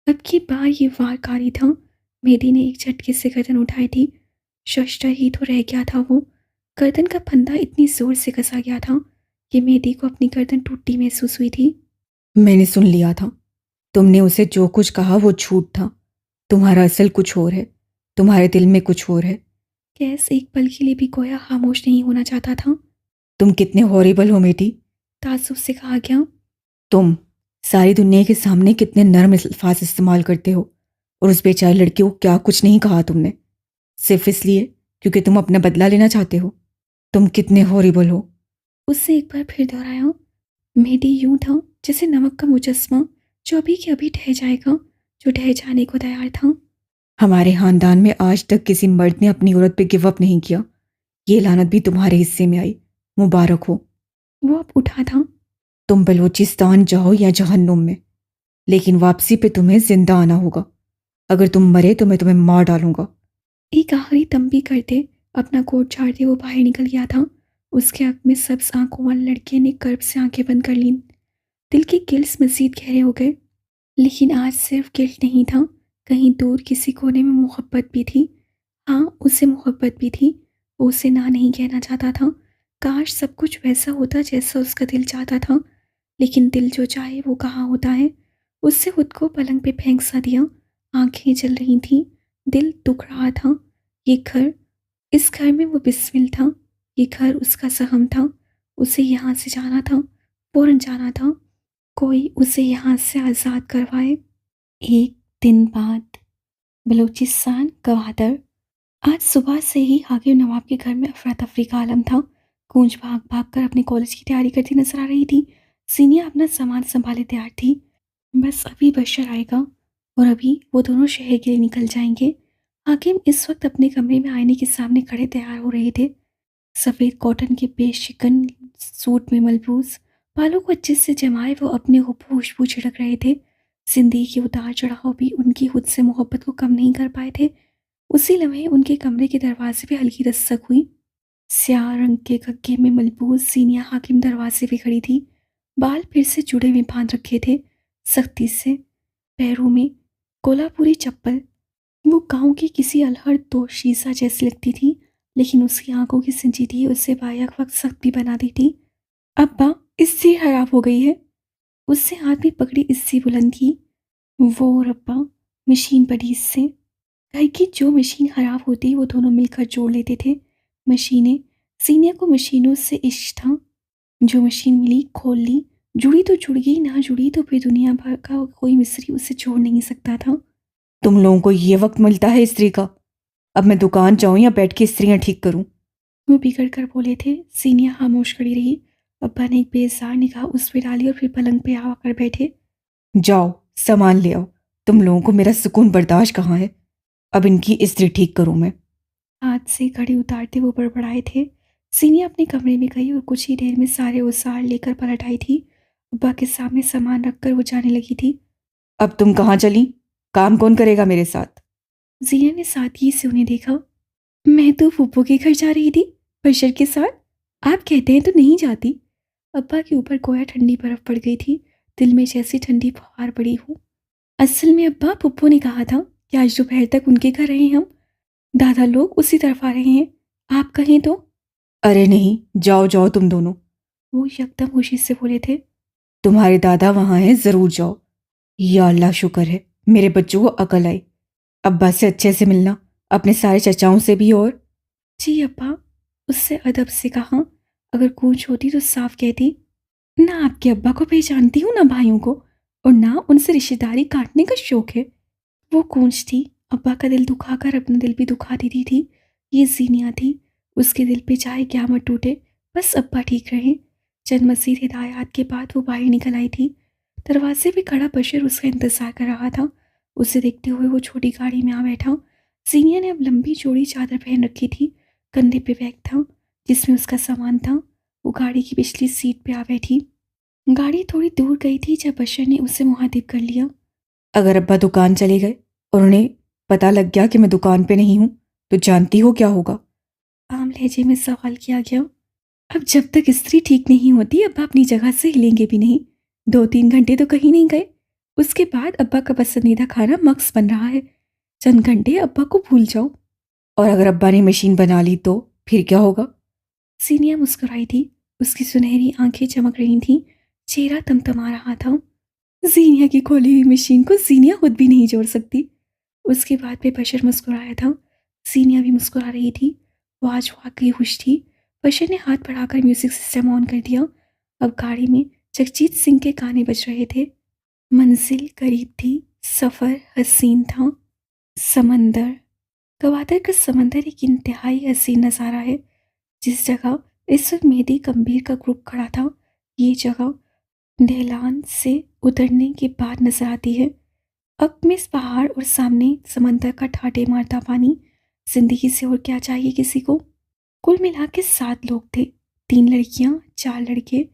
अब की बार ये वारकारी था। मेहदी ने एक झटके से गर्दन उठाई थी। शस्त्र ही तो रह गया था वो। गर्दन का फंदा इतनी जोर से कसा गया था कि मेहदी को अपनी गर्दन टूटी महसूस हुई थी। मैंने सुन लिया था। तुमने उसे जो कुछ कहा वो झूठ था। तुम्हारा असल कुछ और है, तुम्हारे दिल में कुछ और है। कैस एक पल के लिए भी गोया खामोश नहीं होना चाहता था। तुम कितने हॉरिबल हो मेटी। ताज्जुब से कहा गया। तुम सारी दुनिया के सामने कितने नर्म अल्फाज इस्तेमाल करते हो, और उस बेचारे लड़की को क्या कुछ नहीं कहा तुमने, सिर्फ इसलिए क्योंकि तुम अपना बदला लेना चाहते हो। तुम कितने हॉरिबल हो। उससे एक बार फिर दोहराया। मेहदी यूं था जैसे नमक का मुजस्मा जो अभी के अभी ढह जाएगा, जो ढह जाने को तैयार था। हमारे खानदान में आज तक किसी मर्द ने अपनी औरत पे गिव अप नहीं किया। ये लानत भी तुम्हारे हिस्से में आई। मुबारक हो। वो अब उठा था। तुम बलूचिस्तान जाओ या जहन्नुम में, लेकिन वापसी पे तुम्हें जिंदा आना होगा। अगर तुम मरे तो मैं तुम्हें मार डालूंगा। एक आखिरी तंबी करते अपना कोट झाड़ते वो बाहर निकल गया था। उसके आंख में सब्ज आंखों वाले लड़के ने कर्ब से आंखें बंद कर लीं। दिल के गिल्स मजीद गहरे हो गए। लेकिन आज सिर्फ गिल्ट नहीं था, कहीं दूर किसी कोने में मोहब्बत भी थी। हाँ, उसे मोहब्बत भी थी। वो उसे ना नहीं कहना चाहता था। काश सब कुछ वैसा होता जैसा उसका दिल चाहता था, लेकिन दिल जो चाहे वो कहाँ होता है। उससे खुद को पलंग पे फेंक सा दिया। आंखें जल रही थीं, दिल दुख रहा था। ये घर, इस घर में वो बिस्मिल था। ये घर उसका सहम था। उसे यहाँ से जाना था, फौरन जाना था। कोई उसे यहाँ से आज़ाद करवाए। एक दिन बाद, बलूचिस्तान गवादर। आज सुबह से ही हाकिम नवाब के घर में अफरा तफरी का आलम था। कूंज भाग भाग कर अपने कॉलेज की तैयारी करती नजर आ रही थी। सीनिया अपना सामान संभाले तैयार थी। बस अभी बशर आएगा और अभी वो दोनों शहर के लिए निकल जाएंगे। हाकिम इस वक्त अपने कमरे में आईने के सामने खड़े तैयार हो रहे थे। सफ़ेद कॉटन के बेशिकन सूट में मलबूस बालों को अच्छे से जमाए वो अपने हुब्बू खुशबू छिड़क रहे थे। जिंदगी के उतार चढ़ाव भी उनकी खुद से मोहब्बत को कम नहीं कर पाए थे। उसी लम्हे उनके कमरे के दरवाजे पे हल्की दस्तक हुई। स्याह रंग के गग्गे में मलबूस सीनिया हाकिम दरवाजे पे खड़ी थी। बाल फिर से जुड़े में बांध रखे थे सख्ती से, पैरों में कोल्हापुरी चप्पल। वो गांव की किसी अल्हड़ तो शीशा जैसी लगती थी, लेकिन उसकी आंखों की संजीदगी उसे बायक वक्त सख्त भी बना दी थी। अब्बा, इस्त्री खराब हो गई है। उससे हाथ में पकड़ी इस्त्री बुलंद की। वो और अब्बा मशीन पड़ी इससे। घर की जो मशीन खराब होती वो दोनों मिलकर जोड़ लेते थे। मशीनें, सीनिया को मशीनों से इश्क था। जो मशीन मिली खोल ली, जुड़ी तो जुड़ गई, ना जुड़ी तो फिर दुनिया भर का कोई मिस्त्री उसे छोड़ नहीं सकता था। तुम लोगों को ये वक्त मिलता है इस्त्री का? अब मैं दुकान जाऊं या बैठ के इस्त्रियां ठीक करूं? वो बिगड़ कर बोले थे। सीनिया खामोश खड़ी रही। अब्बा ने एक बेजार निगाह उस पे डाली और फिर पलंग पे आकर बैठे। जाओ सामान ले आओ। तुम लोगों को मेरा सुकून बर्दाश्त कहाँ है? अब इनकी इस्त्री ठीक करूं मैं। हाथ से घड़ी उतारते वो बड़बड़ाए थे। सीनिया अपने कमरे में गई और कुछ ही देर में सारे औजार लेकर पलट आई थी। अब्बा के सामने सामान रखकर वो जाने लगी थी। अब तुम कहाँ चली? काम कौन करेगा मेरे साथ? जीना ने सादगी से उन्हें देखा। मैं तो फूफो के घर जा रही थी, बशर के साथ। आप कहते हैं तो नहीं जाती। अब्बा के ऊपर गोया ठंडी बर्फ पड़ गई थी। दिल में जैसी ठंडी फुहार पड़ी हो। असल में अब्बा, फुप्पो ने कहा था कि आज दोपहर तक उनके घर रहे हम। दादा लोग उसी तरफ आ रहे हैं, आप कहें तो। अरे नहीं, जाओ जाओ तुम दोनों। वो यकदम खुशी से बोले थे। तुम्हारे दादा वहां हैं, जरूर जाओ। या अल्लाह, शुक्र है मेरे बच्चों को अकल आई। अब्बा से अच्छे से मिलना, अपने सारे चचाओं से भी। और जी अब्बा, उससे अदब से कहा। अगर कूच होती तो साफ कहती, ना आपके अब्बा को पहचानती हूँ ना भाइयों को, और ना उनसे रिश्तेदारी काटने का शौक है। वो कूंच थी, अब्बा का दिल दुखाकर अपना दिल भी दुखा देती थी। ये जीनिया थी, उसके दिल पे चाहे क्या मत टूटे, बस अब्बा ठीक रहे। चंद मसीह हिदायत के बाद वो बाहर निकल आई थी। दरवाजे पे खड़ा बशर उसका इंतजार कर रहा था। उसे देखते हुए वो छोटी गाड़ी में आ बैठा। जीनिया ने अब लंबी चौड़ी चादर पहन रखी थी। कंधे पे बैग था जिसमें उसका सामान था। वो गाड़ी की पिछली सीट पे आ बैठी। गाड़ी थोड़ी दूर गई थी जब बशर ने उसे मुहातिब कर लिया। अगर अब्बा दुकान चले गए और उन्हें पता लग गया कि मैं दुकान पे नहीं हूं, तो जानती हो क्या होगा? आम लहजे में सवाल किया गया। अब जब तक स्त्री ठीक नहीं होती अब्बा अपनी जगह से हिलेंगे भी नहीं। 2-3 घंटे तो कहीं नहीं गए। उसके बाद अब्बा का पसंदीदा खाना मक्स बन रहा है। चंद घंटे अब्बा को भूल जाओ। और अगर अब्बा ने मशीन बना ली तो फिर क्या होगा? सीनिया मुस्कुराई थी। उसकी सुनहरी आंखें चमक रही थीं। चेहरा तमतमा रहा था। जीनिया की खोली हुई मशीन को जीनिया खुद भी नहीं जोड़ सकती। उसके बाद पे बशर मुस्कुराया था। सीनिया भी मुस्कुरा रही थी। वो आज वाकई खुश थी। बशर ने हाथ बढ़ाकर म्यूजिक सिस्टम ऑन कर दिया। अब गाड़ी में जगजीत सिंह के गाने बज रहे थे। मंजिल करीब थी, सफ़र हसीन था। समंदर, गवादर का समंदर एक इंतहाई हसीन नज़ारा है। जिस जगह इस वक्त मेहदी गंभीर का ग्रुप खड़ा था, ये जगह ढलान से उतरने के बाद नजर आती है। अब में इस पहाड़ और सामने समंदर का ठाटे मारता पानी। जिंदगी से और क्या चाहिए किसी को। कुल मिला के 7 लोग थे। 3 लड़कियां, 4 लड़के।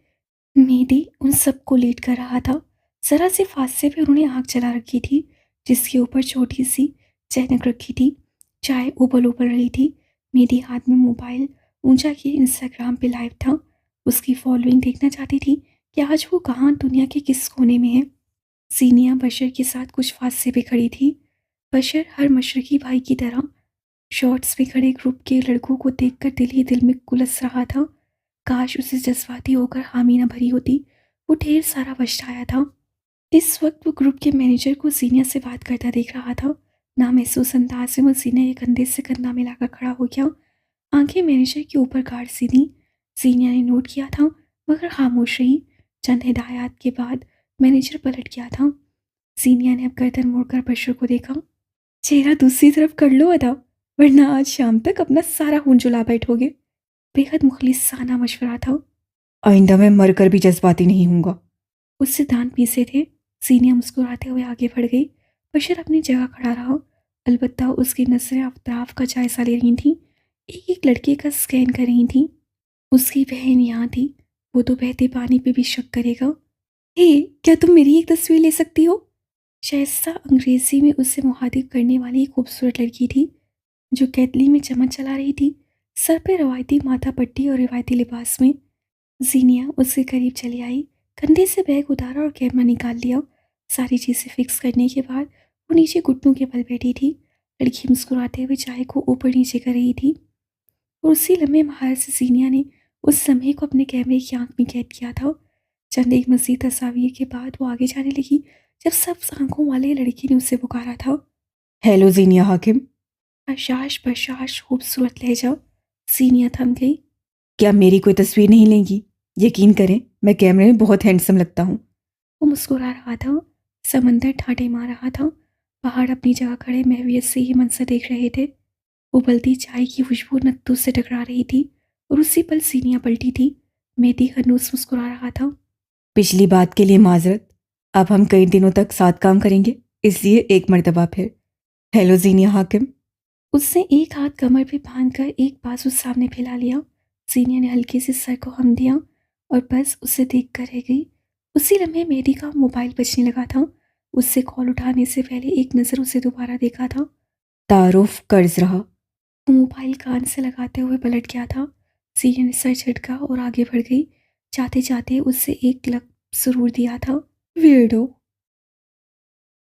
मेहदी उन सबको लीड कर रहा था। जरा से फासले पे उन्होंने आग जला रखी थी जिसके ऊपर छोटी सी चैनक रखी थी। चाय उबल उबल रही थी। मेहदी हाथ में मोबाइल ऊंचा किए इंस्टाग्राम पे लाइव था। उसकी फॉलोइंग देखना चाहती थी कि आज वो कहाँ दुनिया के किस कोने में है। सीनिया बशर के साथ कुछ फासले पे खड़ी थी। बशर हर मशरकी भाई की तरह शॉर्ट्स में खड़े ग्रुप के लड़कों को देखकर दिल ही दिल में कुलस रहा था। काश उसे जज्बाती होकर हामी न भरी होती। वो ढेर सारा पछताया था। इस वक्त वो ग्रुप के मैनेजर को सीनिया से बात करता देख रहा था। ना महसूस अंदाज में वो सीनिया के कंधे से कंधा मिलाकर खड़ा हो गया। आंखें मैनेजर के ऊपर गाड़ सी थी। सीनिया ने नोट किया था मगर खामोश रही। चंद हिदायत के बाद मैनेजर पलट गया था। सीनिया ने अब गर्दन मोड़कर बशर को देखा। चेहरा दूसरी तरफ कर लो अदा, वरना आज शाम तक अपना सारा खून जुला बैठोगे। बेहद मुखलिसाना मशवरा था। आइंदा मैं मरकर भी जज्बाती नहीं हूँगा। उससे दांत पीसे थे। सीनिया मुस्कुराते हुए आगे बढ़ गई। बशर अपनी जगह खड़ा रहा। अलबत्ता उसकी नजरें अफताब का जायजा ले रही थीं, एक एक लड़के का स्कैन कर रही थीं। उसकी बहन यहाँ थी, वो तो बहते पानी पे भी शक करेगा। हे, क्या तुम मेरी एक तस्वीर ले सकती हो? शाइस्ता अंग्रेजी में उससे मुखातिब करने वाली एक खूबसूरत लड़की थी, जो कैतली में चमन चला रही थी, सर पे रवायती माथा पट्टी और रिवायती लिबास में। जीनिया उसके करीब चली आई, कंधे से बैग उतारा और कैमरा निकाल लिया। सारी चीज़ें फिक्स करने के बाद वो नीचे घुटनों के बल बैठी थी। लड़की मुस्कुराते हुए चाय को ऊपर नीचे कर रही थी और उसी लम्हे महारत से जीनिया ने उस लम्हे को अपने कैमरे की आंख में कैद किया था। चंद एक मज़ीद तस्वीर के बाद वो आगे जाने लगी, जब सब आंखों वाले लड़की ने उसे पुकारा था। हेलो जीनिया हाकिम। हशाश बशाश खूबसूरत लहजा। जीनिया थम गई। क्या मेरी कोई तस्वीर नहीं लेंगी? यकीन करें, मैं कैमरे में बहुत हैंडसम लगता हूँ। वो मुस्कुरा रहा था। समंदर ठाटे मार रहा था। पहाड़ अपनी जगह खड़े महवियत से ही मंजर देख रहे थे। उबलती चाय की खुशबू नत्तू से टकरा रही थी और उसी पल सीनियाँ पलटी थी। मेहदी हनूस मुस्कुरा रहा था। पिछली बात के लिए माजरत। अब हम कई दिनों तक साथ काम करेंगे, इसलिए एक मर्तबा फिर हेलो जीनिया हाकिम। उसने एक हाथ कमर पे बांधकर एक बाजू सामने फैला लिया। सीनिया ने हल्के से सर को हम दिया और बस उसे देख कर रह गई। उसी लम्हे मेहदी का मोबाइल बजने लगा था। उससे कॉल उठाने से पहले एक नज़र उसे दोबारा देखा था। तारुफ कर्ज रहा। वो मोबाइल कान से लगाते हुए पलट गया था। सीनिया ने सर झटका और आगे बढ़ गई। जाते जाते उससे एक लफ्ज़ जरूर दिया था, वियर्डो।